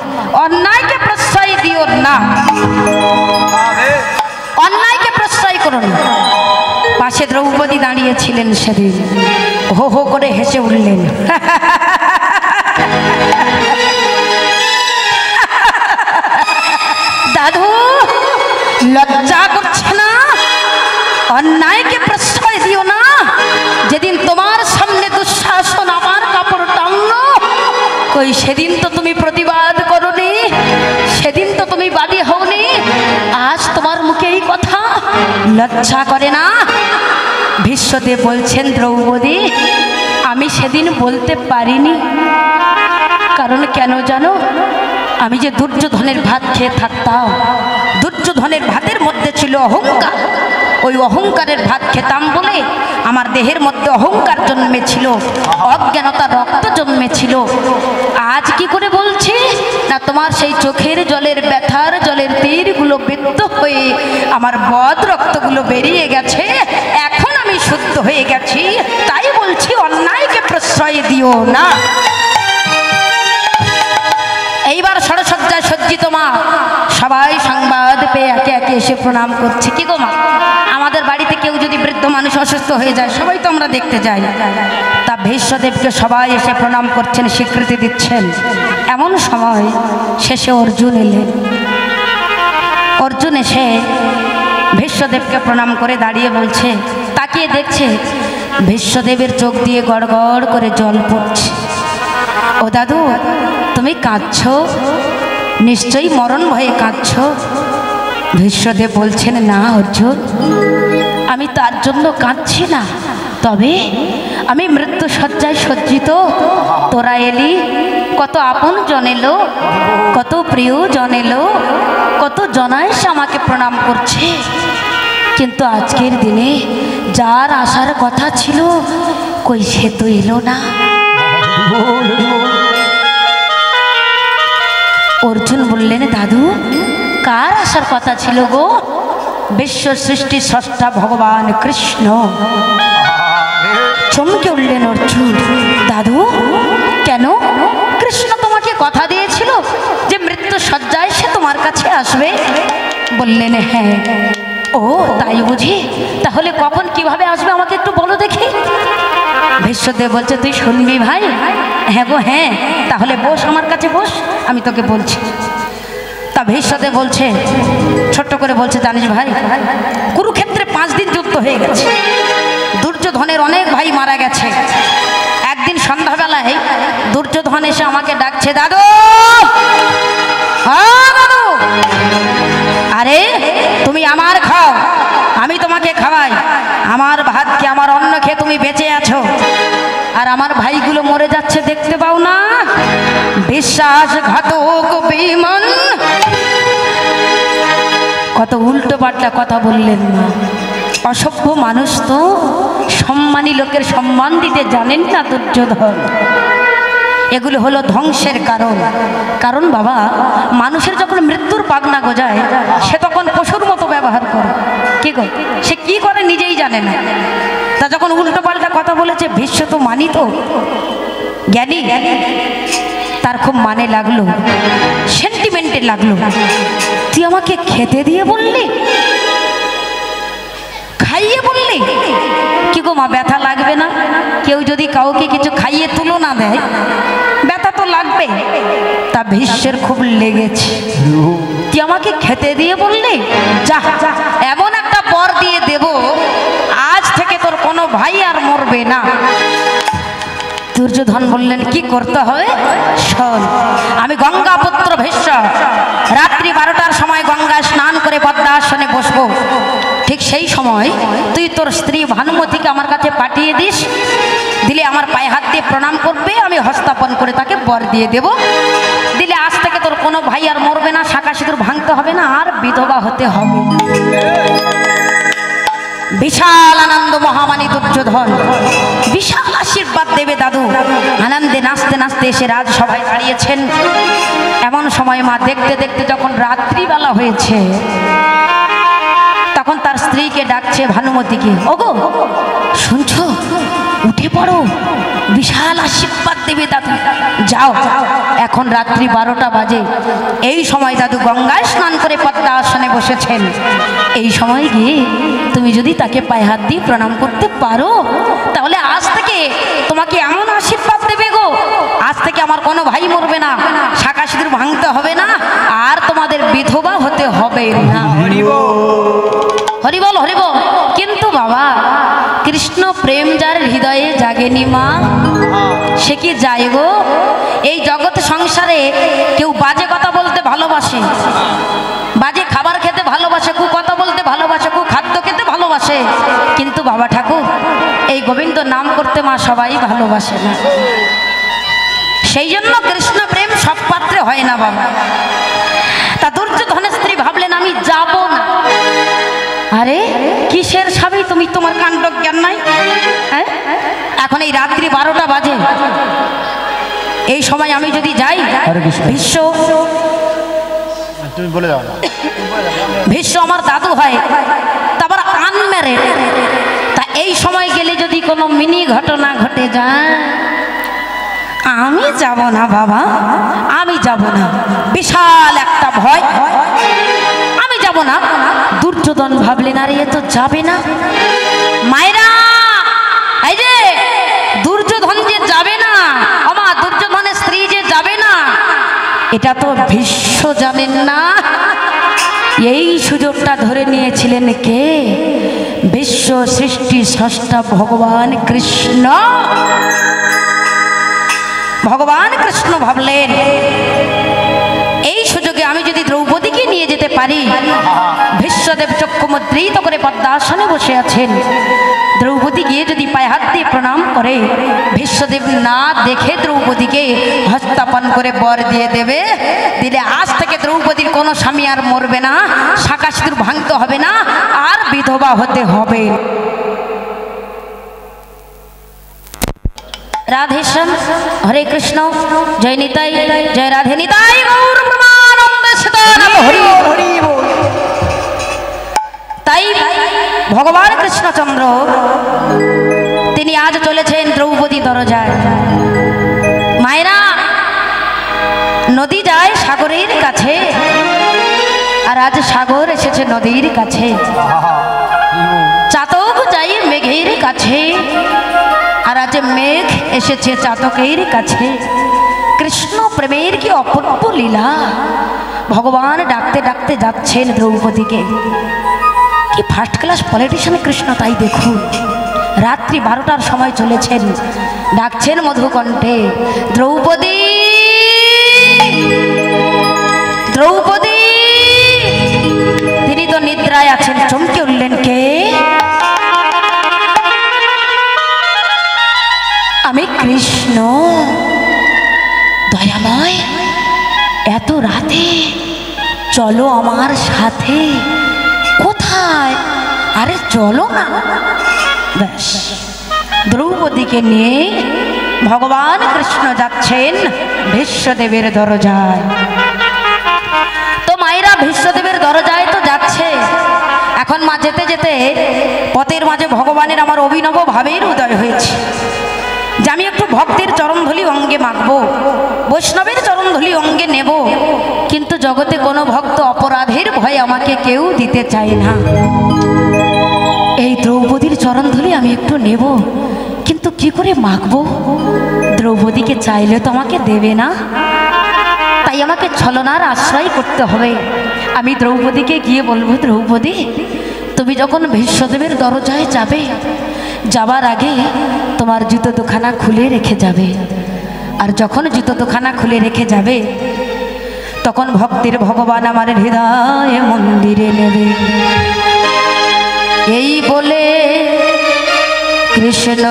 অন্যায়কে প্রশ্রয় দিও না, অন্যায়কে প্রশ্রয় করো না। পাশে দ্রৌপদী দাঁড়িয়েছিলেন, সেদিন হো হো করে হেসে উঠলেন। দাদু লজ্জা করছে না? অন্যায়কে প্রশ্রয় দিও না। যেদিন তোমার সামনে দুঃশাসন আমার কাপড় টাঙলো, কই সেদিন তো তুমি প্রতিবাদ করোনি, সেদিন তো তুমি বাদী হওনি, আজ তোমার মুখে এই কথা, লজ্জা করে না? ভীষ্মদেব বলছেন, দ্রৌপদী আমি সেদিন বলতে পারিনি, কারণ কেন জানো, আমি যে দুর্যোধনের ভাত খেয়ে থাকতাম, দুর্যোধনের ভাতের মধ্যে ছিল অহংকার, ওই অহংকারের ভাত খেতাম বলে আমার দেহের মধ্যে অহংকার জন্মেছিল, অজ্ঞানতা রক্ত জন্মেছিল। আজ কি করে বলছি না, তোমার সেই চোখের জলের ব্যথার জলের তীরগুলো বিদ্ধ হয়ে আমার বদ রক্তগুলো বেরিয়ে গেছে, এখন আমি শুদ্ধ হয়ে গেছি, তাই বলছি অন্যায়কে প্রশ্রয় দিও না। এইবার ষড়সজ্জায় সজ্জিত মা সবাই সংবাদ পেয়ে একে একে এসে প্রণাম করছে। কি গো মা, আমাদের বাড়িতে কেউ যদি বৃদ্ধ মানুষ অসুস্থ হয়ে যায়, সবাই তো আমরা দেখতে যাই, তা ভীষ্মদেবকে সবাই এসে প্রণাম করছেন, স্বীকৃতি দিচ্ছেন। এমন সময় শেষে অর্জুন এলেন। অর্জুন এসে ভীষ্মদেবকে প্রণাম করে দাঁড়িয়ে বলছে, তাকিয়ে দেখছে ভীষ্মদেবের চোখ দিয়ে গড় গড় করে জল পড়ছে। ও দাদু তুমি কাঁদছ, নিশ্চয়ই মরণ ভয়ে কাঁদছ। ভীষ্মদেব বলছেন, না অর্জুন আমি তার জন্য কাঁদছি না, তবে আমি মৃত্যু শয্যায় সজ্জিত, তোরা এলি, কত আপন জন এলো, কত প্রিয় জন এলো, কত জনায়েশ আমাকে প্রণাম করছে, কিন্তু আজকের দিনে যার আসার কথা ছিল কই সে তো এলো না। অর্জুন বললেন, দাদু কার আসার কথা ছিল গো? বিশ্ব সৃষ্টির স্রষ্টা ভগবান কৃষ্ণ। চমকে উঠলেন অর্জুন, দাদু কেন? কৃষ্ণ তোমাকে কথা দিয়েছিল যে মৃত্যু শয্যায় সে তোমার কাছে আসবে? বললেন, হ্যাঁ। ও তাই বুঝি, তাহলে কখন কিভাবে আসবে আমাকে একটু বলো দেখি। ভীষ্মদেব বলছে, তুই শুনবি ভাই? হ্যাঁ গো হ্যাঁ, তাহলে বস আমার কাছে বস, আমি তোকে বলছি। তা ভীষ্মদেব বলছে, ছোট্ট করে বলছে, জানিস ভাই কুরুক্ষেত্রে 5 দিন যুদ্ধ হয়ে গেছে, দুর্যোধনের অনেক ভাই মারা গেছে। একদিন সন্ধ্যাবেলায় দুর্যোধন এসে আমাকে ডাকছে, দাদু দাদু, আরে তুমি আমার খাও, আমি তোমাকে খাওয়াই, আমার ভাত খেয়ে আমার অন্ন খেয়ে তুমি বেঁচে আছো, আর আমার ভাইগুলো মরে যাচ্ছে দেখতে পাও না? বিশ্বাসঘাতক বেঈমান। কত উল্টো পাল্টা কথা বললেন না, অসভ্য মানুষ তো, সম্মানী লোকের সম্মান দিতে জানেন না দুর্যোধন। এগুলো হলো ধ্বংসের কারণ। কারণ বাবা, মানুষের যখন মৃত্যুর পাগনা গজায় সে তখন পশুর মতো ব্যবহার করে। কি গো, সে কি করে নিজেই জানে না। তা যখন উল্টো পাল্টা কথা বলেছে, ভীষ্ম তো মানিত, জ্ঞানী, তার খুব মানে লাগলো, সেন্টিমেন্টে লাগলো। তুই আমাকে খেতে দিয়ে বললি, খাইয়ে বললি, কি গো মা ব্যথা লাগবে না? কেউ যদি কাউকে কিছু খাইয়ে তুলো না দেয় ব্যথা তো লাগবে। তা ভীষ্মের খুব লেগেছে, তুই আমাকে খেতে দিয়ে বললি, যা এমন একটা বর দিয়ে দেব, আজ থেকে তোর কোনো ভাই আর মরবে না। দুর্যোধন বললেন, কি করতে হবে শোন, আমি গঙ্গা পুত্র ভীষ্ম রাত্রি 12টার সময় গঙ্গায় স্নান করে পদ্মাসনে বসবো, ঠিক সেই সময় তুই তোর স্ত্রী ভানুমতিকে আমার কাছে পাঠিয়ে দিস, দিলে আমার পায়ে হাত দিয়ে প্রণাম করবে, আমি হস্তাপন করে তাকে বর দিয়ে দেব। দিলে আজ থেকে তোর কোনো ভাই আর মরবে না, শাঁখা সিঁদুর ভাঙতে হবে না, আর বিধবা হতে হবে না। বিশাল আনন্দ মহামানী দুর্যোধন বিশাল আশীর্বাদ দেবে দাদু। আনন্দে নাচতে নাচতে এসে রাজসভায় দাঁড়িয়েছেন। এমন সময় মা দেখতে দেখতে যখন রাত্রিবেলা হয়েছে, তখন তার স্ত্রীকে ডাকছে ভানুমতিকে, ওগো শুনছো, উঠে পড়ো, বিশাল আশীর্বাদ দেবে দাদু, যাও। এখন রাত্রি 12টা বাজে। এই সময় দাদু গঙ্গায় স্নান করে পদ্মা আসনে বসেছেন। এই সময় গিয়ে তুমি যদি তাকে পায়ে হাত দিয়ে প্রণাম করতে পারো, তাহলে আজ থেকে তোমাকে এমন আশীর্বাদ দেবে গো, আজ থেকে আমার কোনো ভাই মরবে না, শাঁখা সিঁদুর ভাঙতে হবে না, আর তোমাদের বিধবা হতে হবে না। হরিবল হরিবল। কিন্তু বাবা, কৃষ্ণ প্রেম যার হৃদয়ে জাগেনি মা, সে কি যায় গো? এই জগৎ সংসারে কেউ বাজে কথা বলতে ভালোবাসে, বাজে খাবার খেতে ভালোবাসে, কু কথা বলতে ভালোবাসে, কু খাদ্য খেতে ভালোবাসে, কিন্তু বাবা ঠাকুর এই গোবিন্দ নাম করতে মা সবাই ভালোবাসে না। সেই জন্য কৃষ্ণ প্রেম সব পাত্রে হয় না বাবা। তা দুর্যোধনের স্ত্রী ভাবলেন আমি যাব না। আরে কিসের স্বামী তুমি, তোমার কাণ্ড জ্ঞান নাই? হ্যাঁ, এখন এই রাত্রি 12টা বাজে, এই সময় আমি যদি যাই, ভীষ্ম তুমি বলে যাও না, ভীষ্ম আমার দাদু হয়, তারপর আনমেরে, তা এই সময় গেলে যদি কোনো মিনি ঘটনা ঘটে যায়, আমি যাব না বাবা, আমি যাব না, বিশাল একটা ভয়, আমি যাব না। দুর্যোধন ভাবলেন আরে এ তো যাবে না। মায়েরা, এই যে দুর্যোধন যে যাবে না, আমার দুর্যোধনের স্ত্রী যে যাবে না, এটা তো ভীষ্ম জানেন না। এই সুযোগটা ধরে নিয়েছিলেন কে? বিশ্ব সৃষ্টি স্রষ্টা ভগবান কৃষ্ণ। ভগবান কৃষ্ণ ভাবলেন এই সুযোগে আমি যদি দ্রৌপদীকে নিয়ে যেতে পারি। ভীষ্মদেব চক্ষু মুদ্রিত করে পদ্মাসনে বসে আছেন। দ্রৌপদী গিয়ে যদি পায়ে হাত দিয়ে প্রণাম করে, ভীষ্মদেব না দেখে দ্রৌপদীকে হস্তাপন করে বর দিয়ে দেবে। দিলে আজ থেকে দ্রৌপদীর কোনো স্বামী আর মরবে না, শাঁখা সিঁদুর ভাঙতে হবে না, আর বিধবা হতে হবে। রাধে শ্যাম, হরে কৃষ্ণ, জয় নিতাই, জয় রাধে নিতাই গৌর প্রেমানন্দে সীতানাথ হরি হরি বল। তাই ভগবান কৃষ্ণচন্দ্র তিনি আজ চলেছেন দ্রৌপদী দরজায়। মায়েরা, নদী যায় সাগরের কাছে, আর আজ সাগর এসেছে নদীর কাছে। চাতক যাই মেঘের কাছে, আর আজ মেঘ এসেছে চাতকের কাছে। কৃষ্ণ প্রেমের কি অপূর্ব লীলা। ভগবান ডাকতে ডাকতে যাচ্ছেন দ্রৌপদীকে। কি ফার্স্ট ক্লাস পলিটিশিয়ান কৃষ্ণ, তাই দেখুন রাত্রি 12টার সময় চলেছেন, ডাকছেন মধুকণ্ঠে, দ্রৌপদী দ্রৌপদী। তিনি তো নিদ্রায় আছেন। চমকে উঠলেন, কে? আমি কৃষ্ণ। দয়াময়, এত রাতে চলো আমার সাথে। কোথায়? আরে চলো না। ব্যাস, দ্রৌপদীকে নিয়ে ভগবান কৃষ্ণ যাচ্ছেন ভীষ্মদেবের দরজায়। তো মায়েরা ভীষ্মদেবের দরজায় তো যাচ্ছে। এখন মা যেতে যেতে পথের মাঝে ভগবানের আমার অভিনব ভাবের উদয় হয়েছে যে আমি একটু ভক্তের চরণধূলি অঙ্গে মাখবো, বৈষ্ণবের চরণধূলি অঙ্গে নেব। কিন্তু জগতে কোনো ভক্ত অপরাধের ভয়ে আমাকে কেউ দিতে চায় না। এই দ্রৌপদীর চরণধূলি আমি একটু নেব, কিন্তু কি করে মাখবো? দ্রৌপদীকে চাইলে তো আমাকে দেবে না, তাই আমাকে ছলনার আশ্রয় করতে হবে। আমি দ্রৌপদীকে গিয়ে বলবো, দ্রৌপদী তুমি যখন ভীষ্মদেবের দরজায় যাবে, যাবার আগে তোমার জুতো দুখানা খুলে রেখে যাবে। আর যখন জুতো দুখানা খুলে রেখে যাবে, তখন ভক্তের ভগবান আমার হৃদয় মন্দিরে নেবে। কৃষ্ণ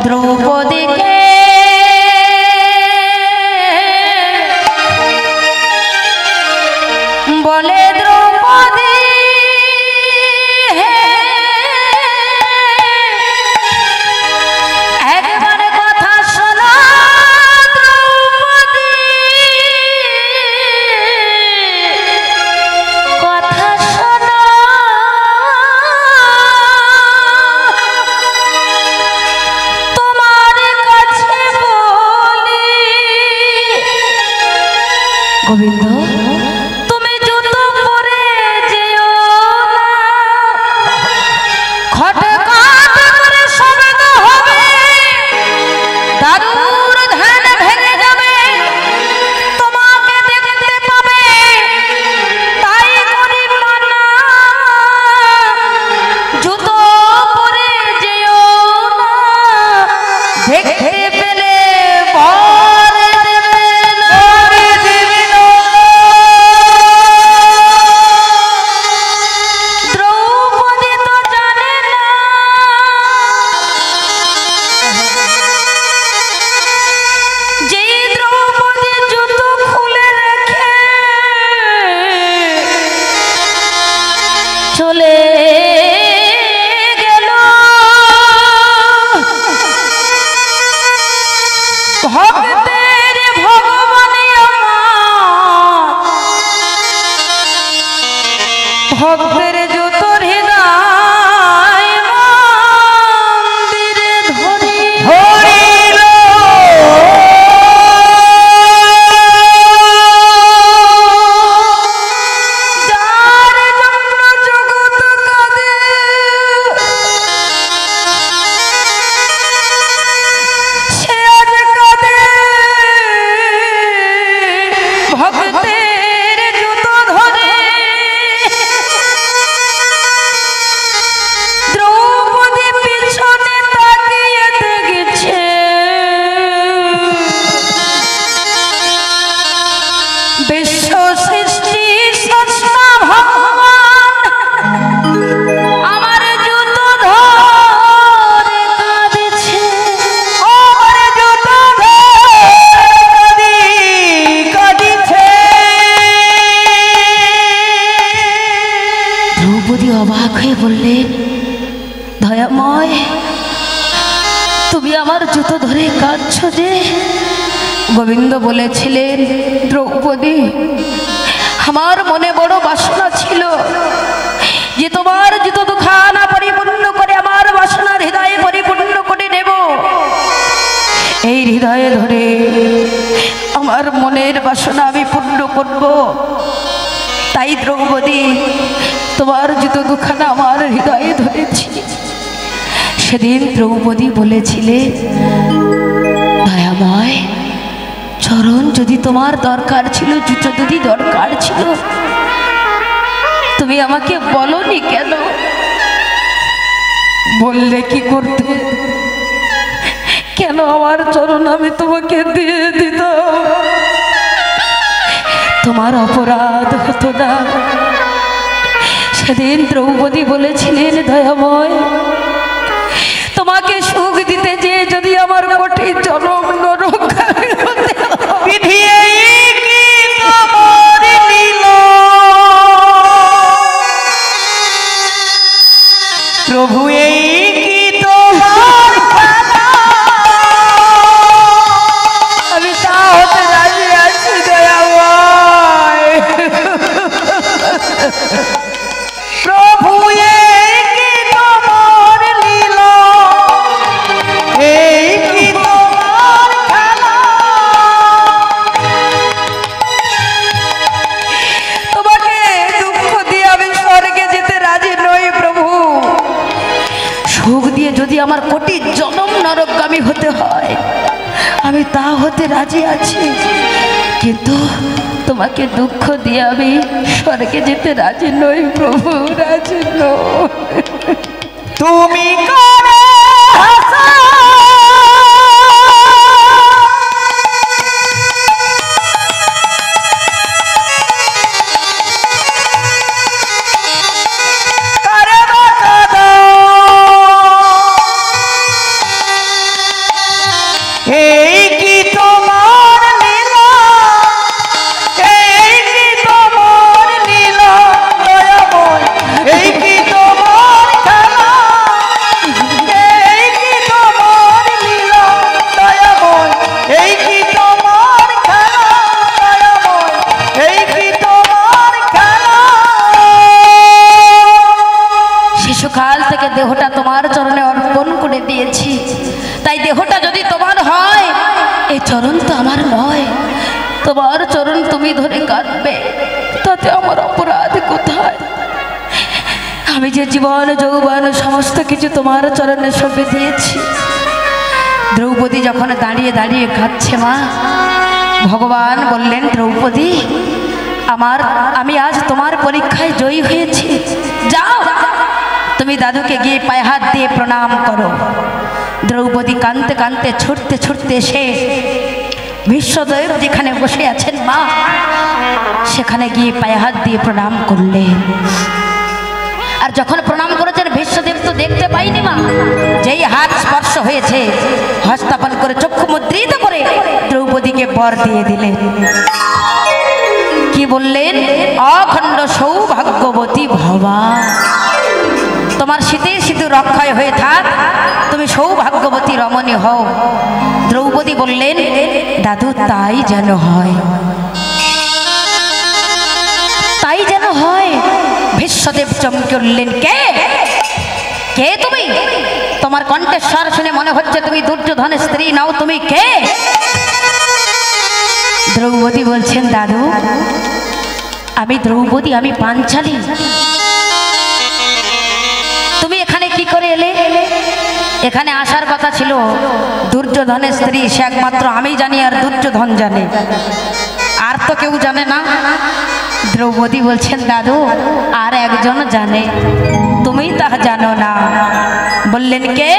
দ্রৌপদীকে বলে দ্রৌপদী একবার কথা শোনো দ্রৌপদী, কথা শোনো। তোমার কাছে বলি গোবিন্দ, তুমি জুতো পরে যেও না, খটখট করে শব্দ হবে, দারুর ধ্যান ভেঙে যাবে, তোমাকে দেখতে পাবে, তাই করি মানা, জুতো পরে যেও না, দেখতে পেলে বর দেবে না। দ্রৌপদী তো জানে না যেই দ্রৌপদী জুতো খুলে রেখে চলে গেল, ভক্তের ভগবানই আমার, ভক্তের জুতোর হৃদয় মন্দিরে ধরিল। যার জন্য জগৎ কাঁদে, সে আজ কাঁদে, ভক্তের জুতো ধরে। দ্রৌপদী পিছনে তাকিয়ে দেখছে, বিশ্ব সৃষ্টি স্রষ্টা ভগবান আমার জুতো ধরে কাঁদছে, আমার জুতো ধরে কাঁদিছে। দ্রৌপদী অবাক হয়ে বললেন, দয়াময়, তুমি আমার জুতো ধরে কাঁদছো যে? গোবিন্দ বলেছিলেন, দ্রৌপদী, আমার মনে বড় বাসনা ছিল যে তোমার জুতো দুখানা পরিপূর্ণ করে আমার বাসনার হৃদয়ে পরিপূর্ণ করে নেব। এই হৃদয়ে ধরে আমার মনের বাসনা আমি পূর্ণ করব। তাই দ্রৌপদী, তোমার জুতো দুখানা আমার হৃদয়ে ধরেছি। সেদিন দ্রৌপদী বলেছিলে, দয়াময়, চরণ যদি তোমার দরকার ছিল, জুতো যদি দরকার ছিল, তুমি আমাকে বলনি কেন? বললে কি করতে? কেন আমার চরণ আমি তোমাকে দিয়ে দিতাম? তোমার অপরাধ হতো না। সেদিন দ্রৌপদী বলেছিলেন, দয়াময়, তোমাকে সুখ দিতে যে যদি আমার কঠিন জনম নরকগামী হতে হয়, প্রভু এই কি তোমার খেলা? আমি তা হতে রাজি আছি দয়াময়। প্রভু এই কি তোমার লীলা? এই কি তোমার খেলা? তোমাকে দুঃখ দিয়ে আমি স্বর্গে যেতে রাজি নই প্রভু। সুখ দিয়ে যদি আমার কোটি জনম নরকগামী হতে হয়, আমি তা হতে রাজি আছি, কিন্তু তোমাকে দুঃখ দিয়ে আমি স্বর্গে যেতে রাজি নই প্রভু, রাজি নই। তুমি করে হাসা তুমি ধরে কাঁদবে, তাতে আমার অপরাধ কোথায়? আমি যে জীবন যৌবন সমস্ত কিছু তোমার চরণে সঁপে দিয়েছি। দ্রৌপদী যখন দাঁড়িয়ে দাঁড়িয়ে কাঁদছে মা, ভগবান বললেন, দ্রৌপদী আমি আজ তোমার পরীক্ষায় জয়ী হয়েছি, যাও তুমি দাদুকে গিয়ে পায়ে হাত দিয়ে প্রণাম করো। দ্রৌপদী কাঁদতে কাঁদতে ছুটতে ছুটতে এসে বিশ্বদেব যেখানে বসে আছেন মা, সেখানে গিয়ে পায়ে হাত দিয়ে প্রণাম করলেন। আর যখন প্রণাম করেছেন বিশ্বদেব তো দেখতে পাইনি মা, যেই হাত স্পর্শ হয়েছে হস্তাপন করে চক্ষু মুদ্রিত করে দ্রৌপদীকে বর দিয়ে দিলেন। কি বললেন? অখণ্ড সৌভাগ্যবতী ভবা, তোমার শীতের সিঁদুর রক্ষায় হয়ে থাক, তুমি সৌভাগ্যবতী রমণী হও। দ্রৌপদী বললেন, দাদু তাই যেন হয়, তাই যেন হয়। বিশ্বদেব চমকে উঠলেন, কে কে তুমি? তোমার কণ্ঠস্বর শুনে মনে হচ্ছে তুমি দুর্যোধনের স্ত্রী নাও, তুমি কে? দ্রৌপদী বলছেন, দাদু আমি দ্রৌপদী, আমি পাঞ্চালী। তুমি এখানে কি করে এলে? এখানে আসার কথা ছিল দুর্যোধনের স্ত্রী, সে একমাত্র আমি জানি আর দুর্যোধন জানে, আর তো কেউ জানে না। দ্রৌপদী বলছেন, দাদু আর একজন জানে, তুমি তা জানো না। বললেন, কে?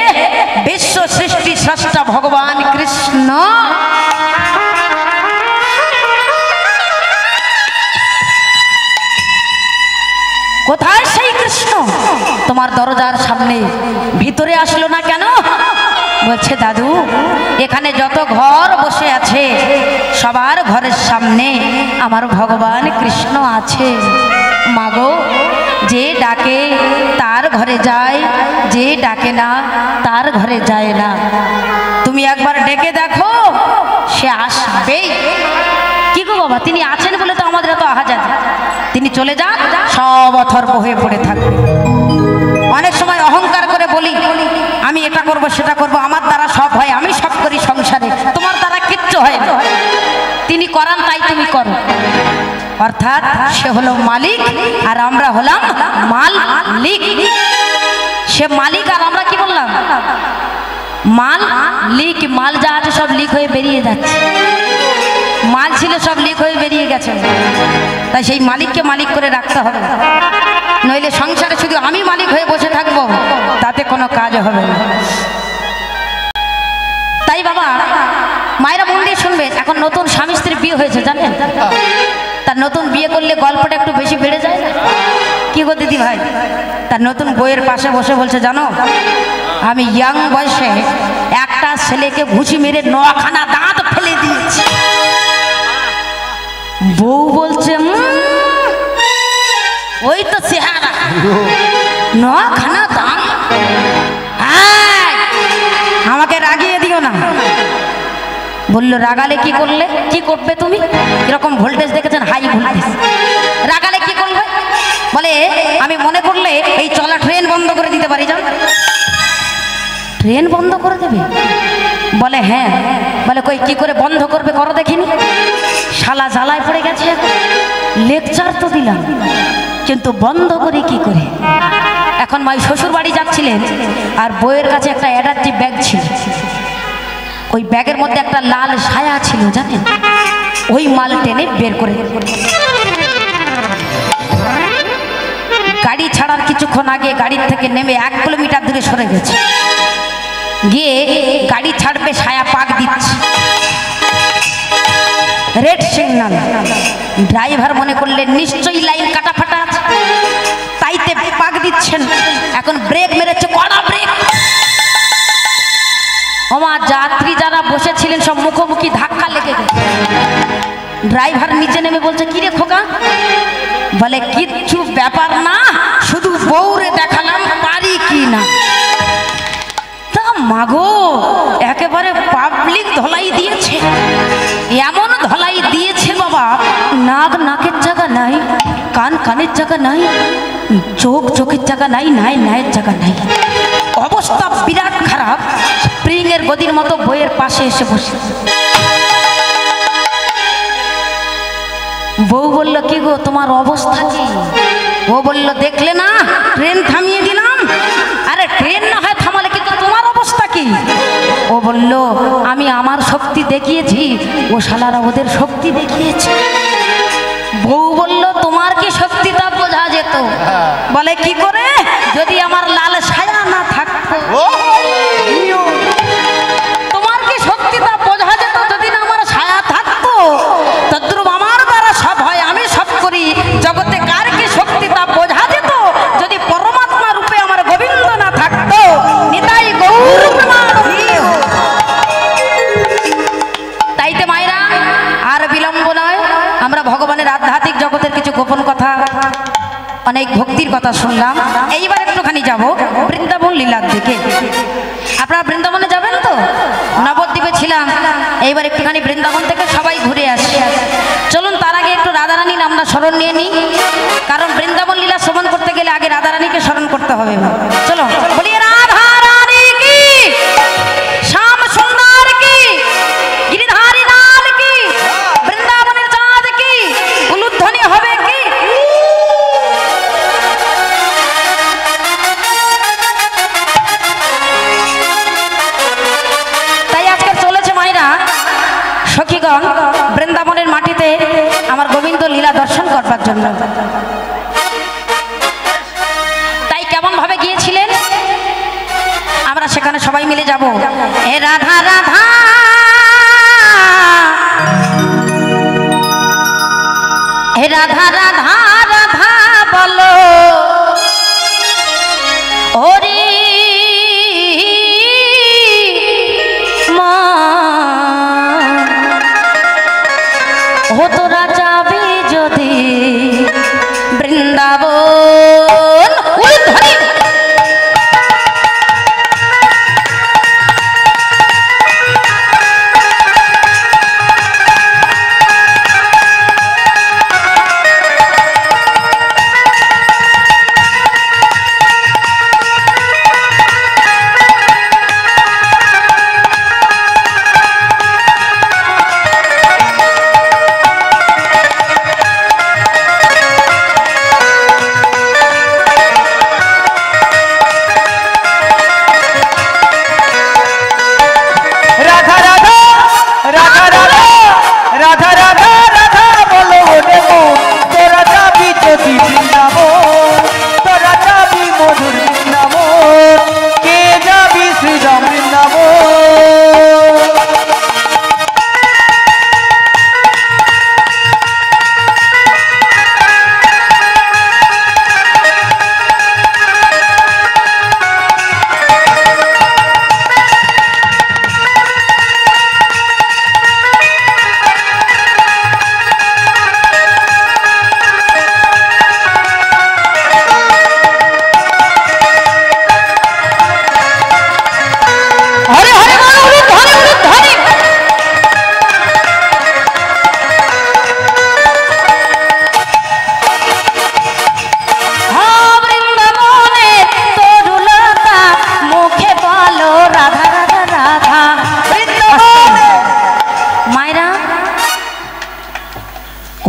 বিশ্ব সৃষ্টি স্রষ্টা ভগবান কৃষ্ণ। কোথায় সেই কৃষ্ণ? তোমার দরজার সামনে, ভিতরে আসলো না কেন? বলছে, দাদু এখানে যত ঘর বসে আছে সবার ঘরের সামনে আমার ভগবান কৃষ্ণ আছে। মাগো, যে ডাকে তার ঘরে যায়, যে ডাকে না তার ঘরে যায় না। তুমি একবার ডেকে দেখো, সে আসবেই। কি গো বাবা, তিনি আছেন বলে তো আমাদের এত আহাজার। তিনি চলে যান, সব অথর্ব হয়ে পড়ে থাকবে। অনেক সময় অহংকার করে বলি আমি এটা করব সেটা করব, আমার দ্বারা সব হয়, আমি সব করি সংসারে, তোমার দ্বারা কিচ্ছু হয় না। তিনি করান তাই তুমি করো। অর্থাৎ সে হলো মালিক আর আমরা হলাম মালিক। সে মালিক আর আমরা কি বললাম? মালিক। মাল যা আছে সব লিক হয়ে বেরিয়ে যাচ্ছে, মাল ছিল সব লিক হয়ে বেরিয়ে গেছে। তাই সেই মালিককে মালিক করে রাখতে হবে, নইলে সংসারে শুধু আমি মালিক হয়ে বসে থাকবো, তাতে কোনো কাজ হবে না। তাই বাবা মায়েরা মন দিয়ে শুনবে, এখন নতুন স্বামী স্ত্রীর বিয়ে হয়েছে জানেন, তার নতুন বিয়ে করলে গল্পটা একটু বেশি বেড়ে যায় না? কি গো দিদি ভাই, তার নতুন বইয়ের পাশে বসে বলছে, জানো আমি ইয়াং বয়সে একটা ছেলেকে ঘুষি মেরে 9খানা দাঁত ফেলে দিয়েছি। বউ বলছে, ওই তো চেহারা, 9খানা দাঁত, আমাকে রাগিয়ে দিও না। বললো, রাগালে কি করলে? কি করবে তুমি? এরকম ভোল্টেজ দেখেছেন, হাই ভোল্টেজ। রাগালে কি করবে? বলে, আমি মনে করলে এই চলা ট্রেন বন্ধ করে দিতে পারি। যান, ট্রেন বন্ধ করে দেবে? বলে, হ্যাঁ। বলে, কই কি করে বন্ধ করবে, করো দেখিনি। শালা জ্বালায় পড়ে গেছে, লেকচার তো দিলাম, কিন্তু বন্ধ করে কি করে? এখন মাই শ্বশুর বাড়ি যাচ্ছিলেন, আর বইয়ের কাছে একটা অ্যাডারটি ব্যাগ ছিল, ওই ব্যাগের মধ্যে একটা লাল ছায়া ছিল জানেন, ওই মাল টেনে বের করে গাড়ি ছাড়ার কিছুক্ষণ আগে গাড়ির থেকে নেমে 1 কিলোমিটার দূরে সরে গেছে, গিয়ে গাড়ি ছাড়বে, ছায়া পাক দিচ্ছে, রেড সিগন্যাল। ড্রাইভার মনে করলেন নিশ্চয়ই লাইন কাটা ফাটা আছে, তাইতে পাক দিচ্ছেন। এখন ব্রেক মেরেছে, কড়া ব্রেক। আমার যাত্রী যারা বসেছিলেন সব মুখোমুখি ধাক্কা লেগে গেছে। ড্রাইভার নিচে নেমে বলছে, কি রে খোকা? বলে, কিচ্ছু ব্যাপার না, শুধু বউরে দেখালাম পারি কি না। তা মাগো, একেবারে পাবলিক ধলাই দিয়েছে, এমন ধলাই দিয়েছে বাবা, নাক নাকের জায়গা নাই, কান কানের জায়গা নাই, চোখ চোখের জায়গা নাই, নাই নায়ের জায়গা নাই, অবস্থা বিরাট খারাপ। স্প্রিং এর গদির মতো বইয়ের পাশে এসে বসে। বউ বলল কি গো তোমার অবস্থা কি? ও বলল দেখলে না ট্রেন থামিয়ে দিলাম। আরে ট্রেন না হয় থামালে, কিন্তু তোমার অবস্থা কি? ও বলল আমি আমার শক্তি দেখিয়েছি, ও শালারা ওদের শক্তি দেখিয়েছে। বউ বলল তোমার কি শক্তি তা বোঝা যেত? বলে কি করে? যদি আমার লাল ছায়া না থাকতো। তোমার কি শক্তি তা বোঝা যেত যদি না আমার ছায়া থাকতো? তদ্রূপ আমার দ্বারা সব হয়, আমি সব করি, জগতে কার কি শক্তি তা বোঝা যেত যদি পরমাত্মা রূপে আমার গোবিন্দ না থাকতো। নিতাই গৌর প্রেমানন্দে। তাইতে মায়েরা আর বিলম্ব নয়, আমরা ভগবানের আধ্যাত্মিক জগতের কিছু গোপন কথা, অনেক ভক্তির কথা শুনলাম। এইবার একটুখানি যাব বৃন্দাবন লীলার দিকে। আপনারা বৃন্দাবনে যাবেন তো? নবদ্বীপে ছিলাম, এইবার একটুখানি বৃন্দাবন থেকে সবাই ঘুরে আসি। চলুন তার আগে একটু রাধারানীর আমরা স্মরণ নিয়ে নিই, কারণ বৃন্দাবন লীলা শ্রবণ করতে গেলে আগে রাধারানীকে স্মরণ করতে হবে। চলো বলি রাধারানী কি, শ্যাম সুন্দর কি, গিরিধারী লাল কি, বৃন্দাবনের চাঁদ কি, উলুধ্বনি হবে কি? তাই আজকে চলেছে মায়েরা সখীগণ বৃন্দাবনের মাটিতে আমার গোবিন্দ লীলা দর্শন করবার জন্য। তাই কেমন ভাবে গিয়েছিলেন আমরা সেখানে সবাই মিলে যাব। এ রাধা রাধা হে রাধা রাধা রাধা বলো ওরে মা, ও তোরা যাবি যদি বৃন্দাবন। উলুধ্বনি।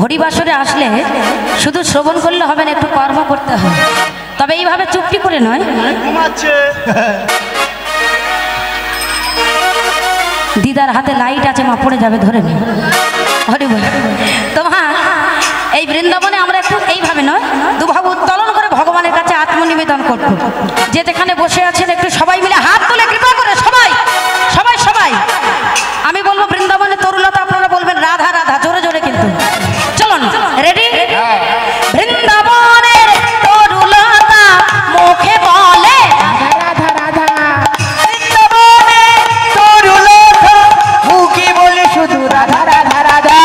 হরিবাসরে আসলে শুধু শ্রবণ করলে হবে না, একটু কর্ম করতে হবে। তবে এইভাবে চুপটি করে নয়। দিদার হাতে লাইট আছে, মা পড়ে যাবে, ধরে নে। হরি বল। তোমার এই বৃন্দাবনে আমরা একটু এইভাবে নয়, দুভাগ উত্তোলন করে ভগবানের কাছে আত্মনিবেদন করব। যে যেখানে বসে আছেন একটু সবাই মিলে হাত তুলে কৃপা করে সবাই সবাই সবাই আমি বলবো বৃন্দাবনের তরুলতা, আপনারা বলবেন রাধা রাধা, জোরে জোরে কিন্তু। চলুন, রেডি? বৃন্দাবনের তরুলতা মুখে বলে রাধা রাধা, বৃন্দাবনের তরুলতা মুখে বলে শুধু রাধা রাধা রাধা।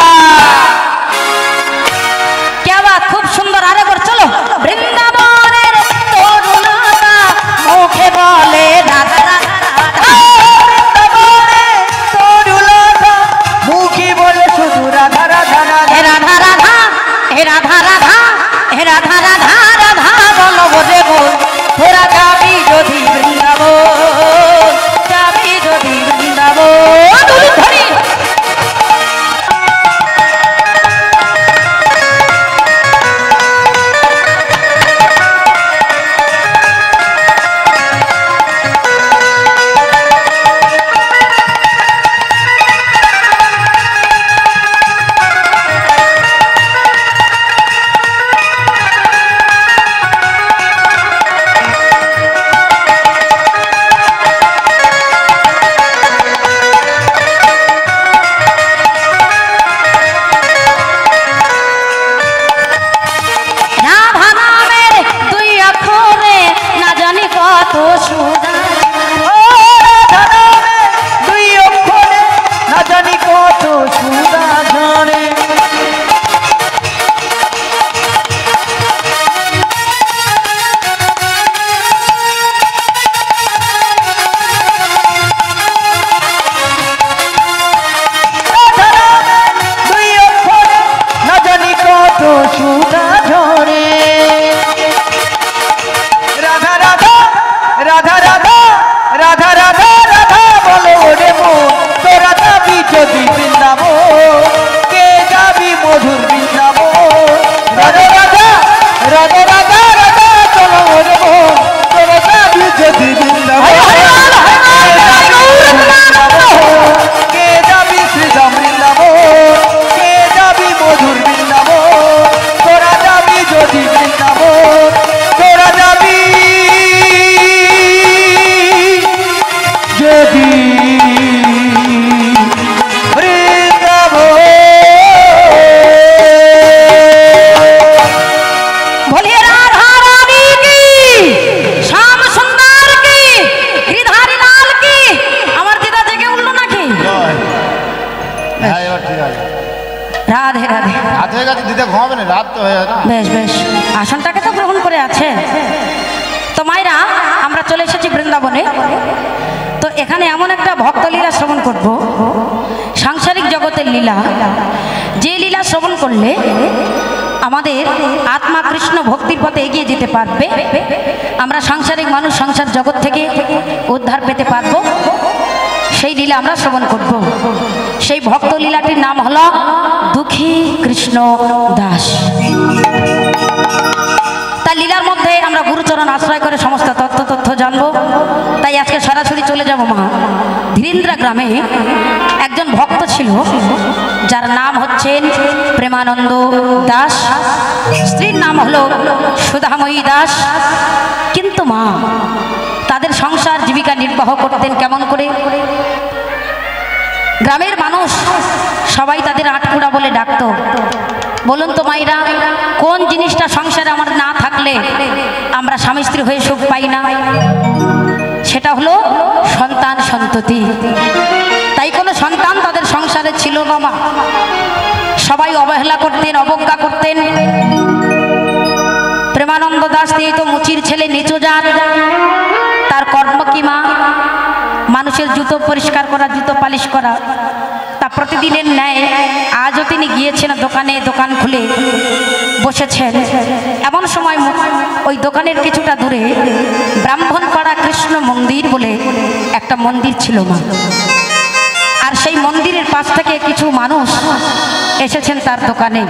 क्या बात, খুব সুন্দর। আরেকবার চলো। বৃন্দাবনের তরুলতা মুখে বলে রাধা যদি বৃন্দাবন, কে যাবি মধুর বৃন্দাবন। রাজা রাজা রাজা রাজা রাজা চলো রে মন, চলো যাবি যদি বৃন্দাবন। কে যাবি শ্রীধাম বৃন্দাবন, কে যাবি মধুর বৃন্দাবন। তোরা যাবি যদি বৃন্দাবন, তোরা যাবি যদি বৃন্দাবন। बोलिए राधा रानी की, श्याम सुंदर की, गिरधारी लाल की। আমার দিদা জেগে উঠলো নাকি? হ্যাঁ এবার ঠিক আছে। রাধে রাধে। রাত হয়ে গেছে, দিতে ঘুমাবে না, রাত তো হয়ে গেছে। বেশ বেশ, আসনটাকে তো গ্রহণ করে আছে। তো মায়েরা, আমরা চলে এসেছি বৃন্দাবনে। তো এখানে এমন একটা ভক্তলীলা শ্রবণ করব, সাংসারিক জগতের লীলা, যে লীলা শ্রবণ করলে আমাদের আত্মা কৃষ্ণ ভক্তির পথে এগিয়ে যেতে পারবে, আমরা সাংসারিক মানুষ সংসার জগৎ থেকে উদ্ধার পেতে পারবো। সেই লীলা আমরা শ্রবণ করব। সেই ভক্ত লীলাটির নাম হলো দুঃখী কৃষ্ণ দাস। তাই লীলার মধ্যে আমরা গুরুচরণ আশ্রয় করে সমস্ত তথ্য জানবো। তাই আজকে সরাসরি চলে যাব মা ধীরেন্দ্রা গ্রামে। একজন ভক্ত ছিল যার নাম হচ্ছেন প্রেমানন্দ দাস, স্ত্রীর নাম হলো সুধাময়ী দাস। কিন্তু মা তাদের সংসার জীবিকা নির্বাহ করতেন কেমন করে? গ্রামের মানুষ সবাই তাদের আটকুড়া বলে ডাকতো। বলুন তো মাইরা, কোন জিনিসটা সংসারে আমার না থাকলে আমরা স্বামী স্ত্রী হয়ে সুখ পাই না? সেটা হলো সন্তান সন্ততি। তাই কোনো সন্তান তাদের সংসারে ছিল না মা। সবাই অবহেলা করতেন, অবজ্ঞা করতেন। প্রেমানন্দ দাস দিয়ে তো মুচির ছেলে নিচু জাত, তার কর্ম কি মা? মানুষের জুতো পরিষ্কার করা, জুতো পালিশ করা। তা প্রতিদিনের ন্যায় আজও তিনি গিয়েছেন দোকানে, দোকান খুলে বসেছেন। এমন সময় ওই দোকানের কিছুটা দূরে ব্রাহ্মণপাড়া কৃষ্ণ মন্দির বলে একটা মন্দির ছিল মা। আর সেই মন্দিরের পাশ থেকে কিছু মানুষ এসেছেন তার দোকানে,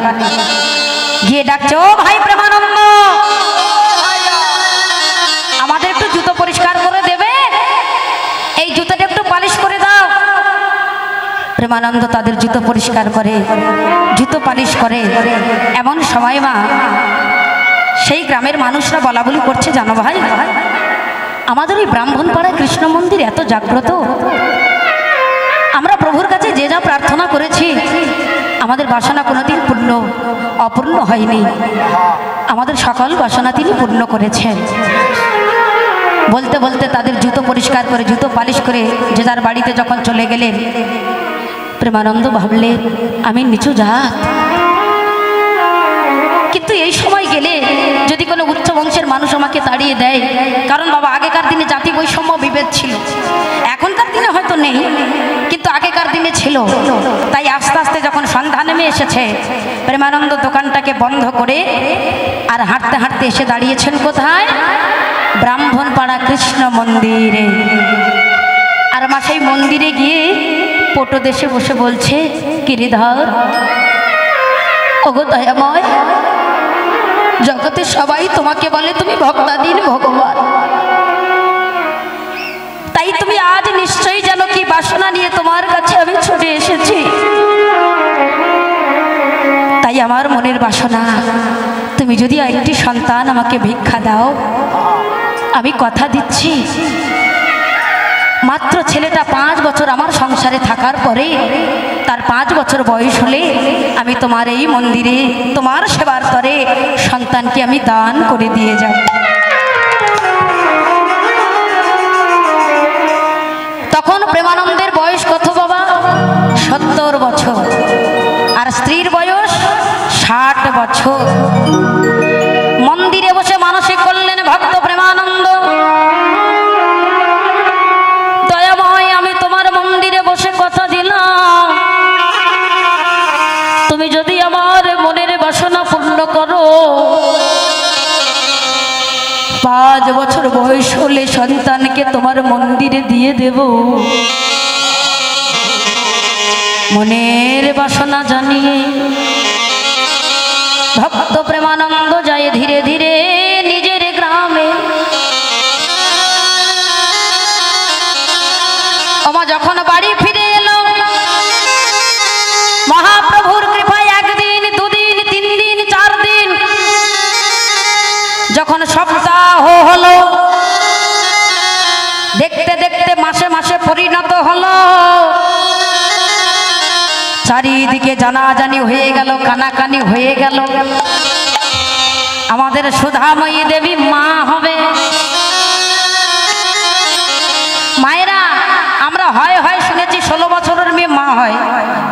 গিয়ে ডাকছে, ও ভাই প্রেমানন্দ, আমাদের একটু জুতো পরিষ্কার করে দেবে, এই জুতোটা একটু পালিশ করে দাও। প্রেমানন্দ তাদের জুতো পরিষ্কার করে, জুতো পালিশ করে। এমন সময় মা সেই গ্রামের মানুষরা বলা বলি করছে, জানো ভাই, আমাদের ওই ব্রাহ্মণপাড়ায় কৃষ্ণ মন্দির এত জাগ্রত, আমরা প্রভুর কাছে যে যা প্রার্থনা করেছি আমাদের বাসনা কোনোদিন অপূর্ণ হয়নি। আমাদের সকল বাসনা তিনি পূর্ণ করেছেন। বলতে বলতে তাদের জুতো পরিষ্কার করে, জুতো পালিশ করে যে যার বাড়িতে যখন চলে গেলেন, প্রেমানন্দ ভাবলেন, আমি নিচু জাত, কিন্তু এই সময় গেলে যদি কোনো উচ্চ বংশের মানুষ আমাকে তাড়িয়ে দেয়, কারণ বাবা আগেকার দিনে জাতি বৈষম্য বিভেদ ছিল, এখনকার দিনে হয়তো নেই, কিন্তু আগেকার দিনে ছিল। তাই আস্তে আস্তে যখন সন্ধ্যা নেমে এসেছে, প্রেমানন্দ দোকানটাকে বন্ধ করে আর হাঁটতে হাঁটতে এসে দাঁড়িয়েছেন কোথায়? ব্রাহ্মণপাড়া কৃষ্ণ মন্দিরে। আর মা সেই মন্দিরে গিয়ে পটদেশে বসে বলছে, গিরিধর, ওগো দয়াময়, জগতে সবাই তোমাকে বলে তুমি ভক্তাধীন ভগবান, তাই তুমি আজ নিশ্চয়ই জানো কি বাসনা নিয়ে তোমার কাছে আমি ছুটে এসেছি। তাই আমার মনের বাসনা, তুমি যদি একটি সন্তান আমাকে ভিক্ষা দাও, আমি কথা দিচ্ছি মাত্র ছেলেটা 5 বছর আমার সংসারে থাকার পরে তার 5 বছর বয়স হলে আমি তোমার এই মন্দিরে তোমার সেবার করে সন্তানকে আমি দান করে দিয়ে যাব। তখন প্রেমানন্দের বয়স কত বাবা? 70 বছর, আর স্ত্রীর বয়স 60 বছর। মন্দিরে বসে মানসিক করলেন ভক্ত প্রেমানন্দ, দয়াময়, আমি তোমার মন্দিরে বসে কথা দিলাম, তুমি যদি আমার মনের বাসনা পূর্ণ করো, 5 বছর বয়স হলে সন্তানকে তোমার মন্দিরে দিয়ে দেব। মনের বাসনা জানিয়ে ভক্ত প্রেমানন্দ যায় ধীরে ধীরে নিজের গ্রামে। ওমা যখন বাড়ি ফিরে এলো, মহাপ্রভুর কৃপায় একদিন, দুদিন, 3 দিন, 4 দিন, যখন সপ্তাহ হলো, দেখতে দেখতে মাসে মাসে পরিণত হলো। চারিদিকে জানাজানি হয়ে গেল, কানাকানি হয়ে গেল। আমাদের সুধাময়ী দেবী মা হবে। মায়েরা আমরা হয় হয় শুনেছি 16 বছরের মেয়ে মা হয়,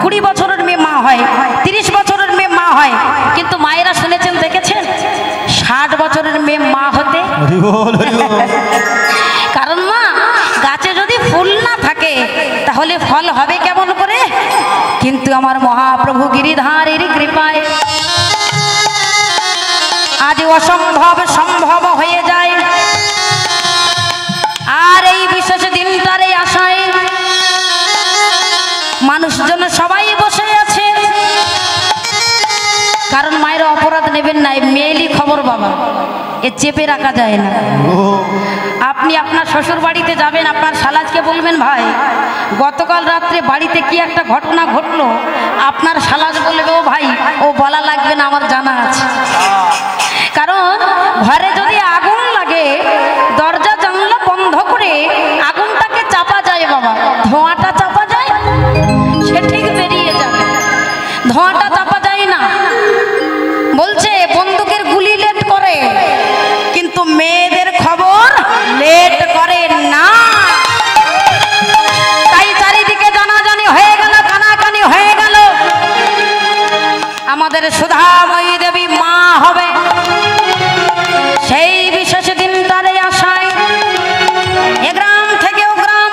20 বছরের মেয়ে মা হয়, 30 বছরের মেয়ে মা হয়, কিন্তু মায়েরা শুনেছেন দেখেছেন 60 বছরের মেয়ে মা হতে। কারণ মা গাছে যদি ফুল না থাকে তাহলে ফল হবে কেমন করে? কিন্তু আমার মহাপ্রভু গিরিধারীর কৃপায় আজ অসম্ভব সম্ভব হয়ে যায়। আর এই বিশেষ দিনটার এই আশায় মানুষজন সবাই বসে আছে। কারণ মায়ের অপরাধ নেবেন না, মেয়েলি খবর বাবা, এ চেপে রাখা যায় না। আপনি আপনার শ্বশুর বাড়িতে যাবেন, আপনার শালাজকে বলবেন ভাই গতকাল রাত্রে বাড়িতে কি একটা ঘটনা ঘটলো, আপনার শালাজ বলবে ও ভাই ও বলা লাগবে না, আমার জানা আছে। কারণ ঘরে যদি আগুন লাগে দরজা জানলা বন্ধ করে আগুনটাকে চাপা যায় বাবা, ধোঁয়াটা চাপা যায়, সে ঠিক বেরিয়ে যাবে, ধোঁয়াটা চাপা যায় না। বলছে বন্দুকের গুলি লেট করে, কিন্তু মেয়েদের খবর লেট করে না। তাই চারিদিকে জানাজানি হয়ে গেল, কানাকানি হয়ে গেল। আমাদের সুধাময়ী দেবী মা হবে, সেই বিশেষ দিনটারে আশায় এ গ্রাম থেকে ও গ্রাম,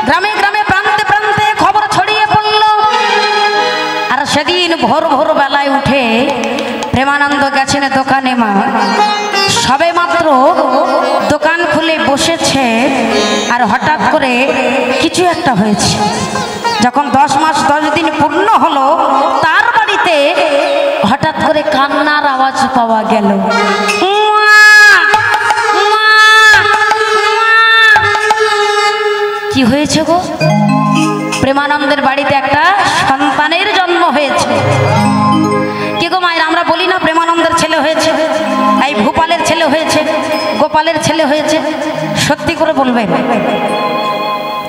গ্রামে গ্রামে, প্রান্তে প্রান্তে খবর ছড়িয়ে পড়ল। আর সেদিন ভোর ভোর বেলায় উঠে প্রেমানন্দ গেছেন দোকানে। মা সবে মাত্র দোকান খুলে বসেছে, আর হঠাৎ করে কিছু একটা হয়েছে। যখন 10 মাস 10 দিন পূর্ণ হলো, তার বাড়িতে হঠাৎ করে কান্নার আওয়াজ পাওয়া গেল। কি হয়েছে গো? প্রেমানন্দের বাড়িতে একটা সন্তানের জন্ম হয়েছে। কে গো মায়ের? আমরা বলি না প্রেমানন্দের ছেলে হয়েছে, এই ভূপালের ছেলে হয়েছে, গোপালের ছেলে হয়েছে। সত্যি করে বলবেন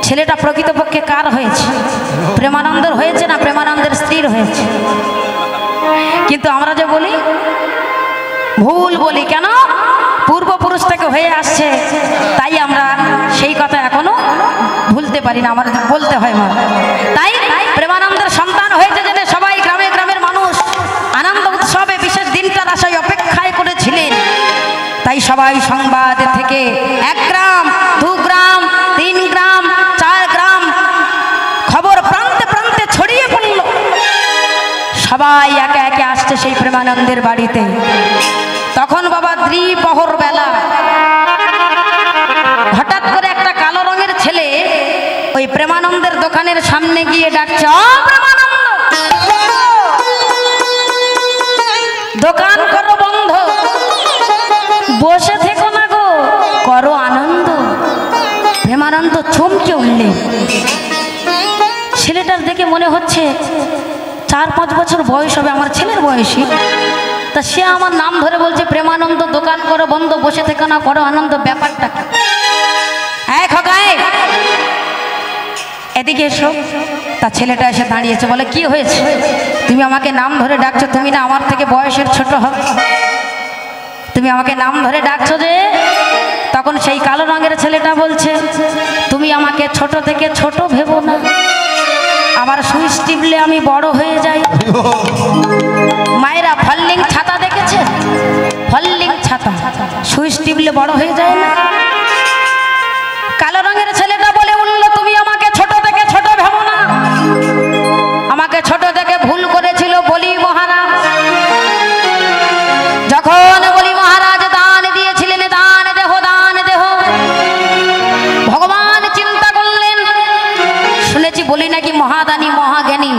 ছেলেটা প্রকৃতপক্ষে কার হয়েছে? প্রেমানন্দের হয়েছে না প্রেমানন্দের স্ত্রীর হয়েছে? কিন্তু আমরা যে বলি ভুল বলি কেন? পূর্বপুরুষ থেকে হয়ে আসছে, তাই আমরা সেই কথা এখনো ভুলতে পারি না, আমাদের বলতে হয় মা। তাই প্রেমানন্দের সন্তান হয়েছে জেনে সবাই গ্রামে গ্রামের মানুষ আনন্দ উৎসবে বিশেষ দিনটার আশায় অপেক্ষায় করেছিলেন। তাই সবাই সংবাদ থেকে 1 গ্রাম, 2 গ্রাম, 3 গ্রাম, 4 গ্রাম খবর প্রান্তে প্রান্তে ছড়িয়ে পড়ল। সবাই একে একে আসছে সেই প্রেমানন্দের বাড়িতে। তখন বাবা দ্বিপ্রহর বেলা হঠাৎ করে একটা কালো রঙের ছেলে ওই প্রেমানন্দের দোকানের সামনে গিয়ে ডাকছে, ও প্রেমানন্দ, দোকান করো বন্ধ, বসে থেকো না গো, করো আনন্দ। প্রেমানন্দ চমকে উঠলেন। ছেলেটার দেখে মনে হচ্ছে 4-5 বছর বয়স হবে, আমার ছেলের বয়সী। তা সে আমার নাম ধরে বলছে প্রেমানন্দ, দোকান করো বন্ধ, বসে থেকো না, করো আনন্দ। ব্যাপারটা এক খোকায় এদিকে এসো। তা ছেলেটা এসে দাঁড়িয়েছে, বলে কি হয়েছে? তুমি আমাকে নাম ধরে ডাকছো, তুমি না আমার থেকে বয়সের ছোট হবে, তুমি আমাকে নাম ধরে ডাকছো যে? তখন সেই কালো রঙের ছেলেটা বলছে, তুমি আমাকে ছোট থেকে ছোট ভেবো না, আবার সুইচ টিপলে আমি বড় হয়ে যাই। মায়েরা ফল্লিং ছাতা দেখেছে? ফল্লিং ছাতা সুইচ টিপলে বড় হয়ে যায় না? কালো রঙের ছেলেটা বলে উঠল, তুমি আমাকে ছোট থেকে ছোট ভেবো না, আমাকে ছোট থেকে ভুল করেছিল বলি মহারাজ। যখন বলি মহারাজ দান দিয়েছিলেন, দান দেহ, দান দেহ, ভগবান চিন্তা করলেন, শুনেছি বলি নাকি মহাদানী মহাজ্ঞানী দেয়নি।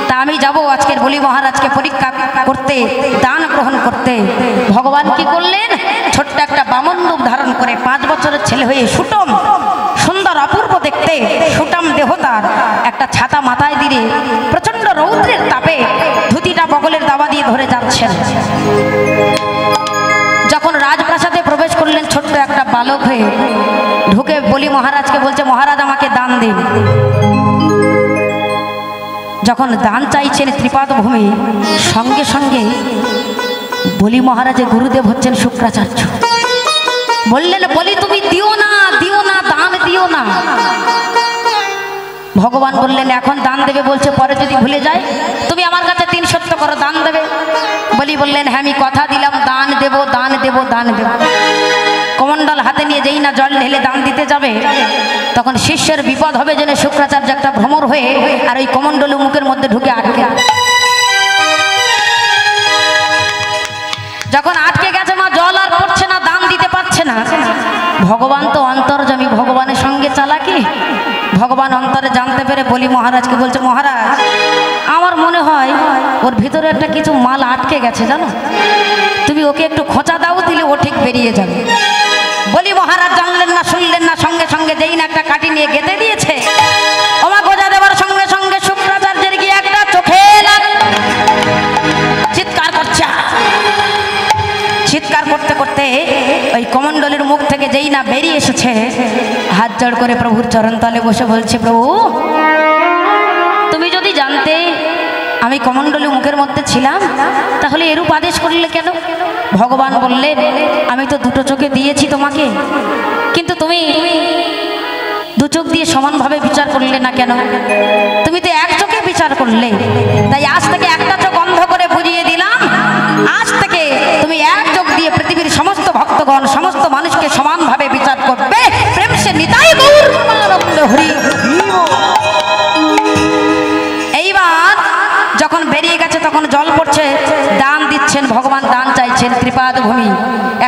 তা আমি যাব আজকের বলি মহারাজকে পরীক্ষা করতে, দান গ্রহণ করতে। ভগবান কি করলেন? ছোট্ট একটা বামন রূপ ধারণ করে 5 বছরের ছেলে হয়ে সুটম, সুন্দর অপূর্ব দেখতে সুটাম দেহ তার, একটা ছাতা মাথায় দিয়ে প্রচণ্ড রৌদ্রের তাপে ধুতিটা বগলের দাবা দিয়ে ধরে যাচ্ছেন। যখন রাজপ্রাসাদে প্রবেশ করলেন ছোট্ট একটা বালক হয়ে, ঢুকে বলি মহারাজকে বলছে, মহারাজ আমাকে দান দিন। যখন দান চাইছেন ত্রিপাদ ভূমি, সঙ্গে সঙ্গে বলি মহারাজের গুরুদেব হচ্ছেন শুক্রাচার্য। বললেন, বলি তুমি দিও না, দিও না, দান দিও না। ভগবান বললেন, এখন দান দেবে বলছে, পরে যদি ভুলে যায়? তুমি আমার কাছে 3 সত্য করো, দান দেবে। বলি বললেন, হ্যাঁ আমি কথা দিলাম, দান দেব, দান দেব, দান দেব। কমণ্ডল হাতে নিয়ে যেই না জল ঢেলে দান দিতে যাবে, তখন শিষ্যের বিপদ হবে জেনে শুক্রাচার্য একটা ভ্রমর হয়ে আর ওই কমণ্ডল মুখের মধ্যে ঢুকে আটকে। যখন আটকে গেছে, মা জল আর পড়ছে না, দান দিতে পারছে না। ভগবান তো অন্তর্যামী, ভগবানের সঙ্গে চালাকি। ভগবান অন্তরে জানতে পেরে বলি মহারাজকে বলছে, মহারাজ আমার মনে হয় ওর ভিতরে একটা কিছু মাল আটকে গেছে, জানো, তুমি ওকে একটু খোঁচা দাও, দিলে ও ঠিক বেরিয়ে যাবে। বলি মহারাজ জানলেন না, শুনলেন না, সঙ্গে সঙ্গে যেই না একটা কাঠি নিয়ে গেঁথে দিয়েছে। ওমা গোজা দেওয়ার সঙ্গে সঙ্গে শুক্রাচার্যের গিয়ে একটা চোখে চিৎকার করছে। চিৎকার করতে করতে ওই কমণ্ডলের মুখ থেকে যেই না বেরিয়ে এসেছে, হাত জোড় করে প্রভুর চরণতলে বসে বলছে, প্রভু তুমি যদি জানতে আমি কমণ্ডলী মুখের মধ্যে ছিলাম, তাহলে এরূপ আদেশ করলে কেন? ভগবান বললেন, আমি তো 2টো চোখে দিয়েছি তোমাকে, কিন্তু তুমি 2 চোখ দিয়ে সমানভাবে বিচার করলে না কেন? তুমি তো 1 চোখে বিচার করলে। তাই আজ থেকে একটা চোখ অন্ধ করে বুঝিয়ে দিলাম, আজ থেকে তুমি 1 চোখ দিয়ে পৃথিবীর সমস্ত ভক্তগণ, সমস্ত মানুষকে সমানভাবে বিচার করবে। প্রেম সে নিতাই গৌর প্রেমানন্দ হরি। এইবার যখন বেরিয়ে গেছে, তখন জল পড়ছে, দান দিচ্ছেন ভগবান, দান চাইছেন ত্রিপাদ ভূমি।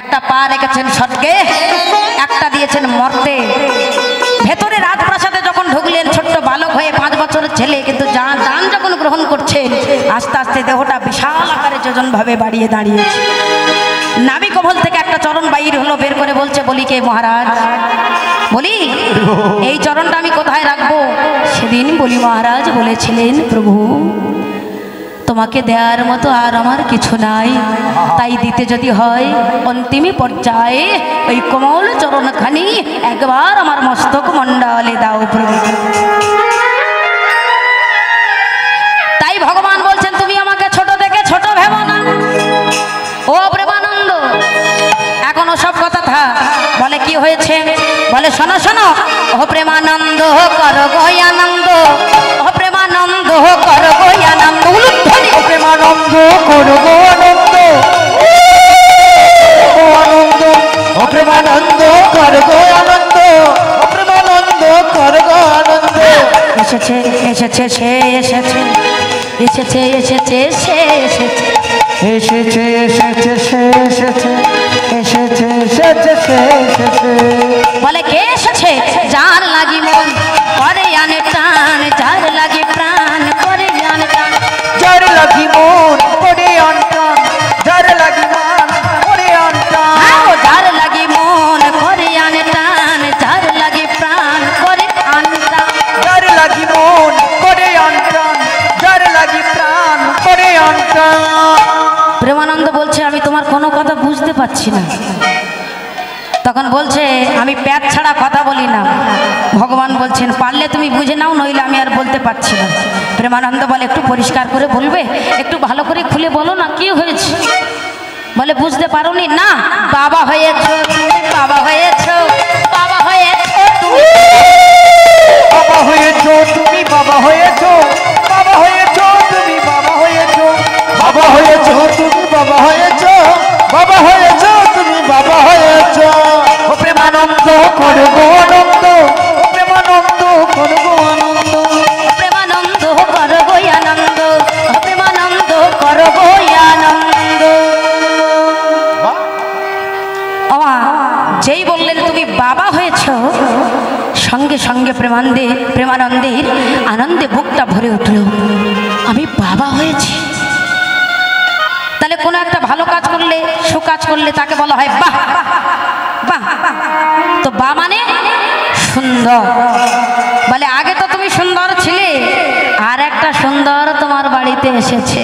একটা পা রেখেছেন স্বর্গে, একটা দিয়েছেন মর্তে। ভেতরে রাজপ্রাসাদে যখন ঢুকলেন ছোট্ট বালক হয়ে, 5 বছরের ছেলে, কিন্তু দান যখন গ্রহণ করছেন, আস্তে আস্তে দেহটা বিশাল আকারে যোজনভাবে বাড়িয়ে দাঁড়িয়েছে। নাভি কমল থেকে একটা চরণ বাইর হলো, বের করে বলছে, বলি কে মহারাজ? বলি এই চরণটা আমি কোথায় রাখবো? সেদিন বলি মহারাজ বলেছিলেন, প্রভু তোমাকে দেওয়ার মতো আর আমার কিছু নাই, তাই দিতে যদি হয় অন্তিম পর্যায়ে ওই কোমল চরণখানি একবার আমার মস্তক মণ্ডলে দাও প্রভু। তাই ভগবান বলছেন, তুমি আমাকে ছোট থেকে ছোট ভেবো না। ও প্রেমানন্দ, এখন ওসব কথা থাক, বলে কি হয়েছে? বলে শোনো শোনো, ও প্রেমানন্দ কর গো আনন্দ, ও প্রেমানন্দ কর গো আনন্দ, ও প্রেমানন্দ কর গো আনন্দ, ও আনন্দ, ও প্রেমানন্দ কর গো আনন্দ, ও প্রেমানন্দ কর গো আনন্দ। এসেছে এসেছে সে এসেছে, এসেছে এসেছে সে এসেছে, এসেছে এসেছে সে এসেছে, এসেছে এসেছে সে এসেছে। বলে কে এসেছে? যার লাগি মন করে আনে টান, যার লাগি প্রাণ করে আনে টান, যার লাগি মন করে অন্তন, যার লাগি মন করে অন্তন, যার লাগি মন করে আনে টান, যার লাগি প্রাণ করে আনে টান, যার লাগি মন করে অন্তন, যার লাগি প্রাণ করে অন্তন। প্রেমানন্দ বলছে, আমি তোমার কোনো কথা বুঝতে পারছি না। তখন বলছে, আমি প্যাট ছাড়া কথা বলি না। ভগবান বলছেন, পারলে তুমি বুঝে নাও, নইলে আমি আর বলতে পারছি না। প্রেমানন্দ বলে, একটু পরিষ্কার করে বলবে, একটু ভালো করে খুলে বলো না, কি হয়েছে? বলে, বুঝতে পারোনি? না, বাবা হয়েছো তুমি, বাবা হয়েছো, বাবা হয়েছো তুমি, বাবা হয়েছো তুমি, বাবা হয়েছো, বাবা হয়েছো তুমি, বাবা হয়েছো, বাবা হয়েছো তুমি, বাবা হয়েছো, বাবা হয়েছো তুমি, বাবা হয়েছো। ও প্রেমানন্দ কর গো আনন্দ, ও প্রেমানন্দ কর গো আনন্দ, প্রেমানন্দ কর গো আনন্দ, প্রেমানন্দ কর গো আনন্দ। যেই বললেন তুমি বাবা হয়েছো, সঙ্গে প্রেমানন্দের আনন্দে বুকটা ভরে উঠল। আমি বাবা হয়েছি। তাহলে কোনো একটা ভালো কাজ করলে, সুকাজ করলে তাকে বলা হয় বাহ বাহ। তো বা মানে সুন্দর। বলে আগে তো তুমি সুন্দর ছিলে, আর একটা সুন্দর তোমার বাড়িতে এসেছে।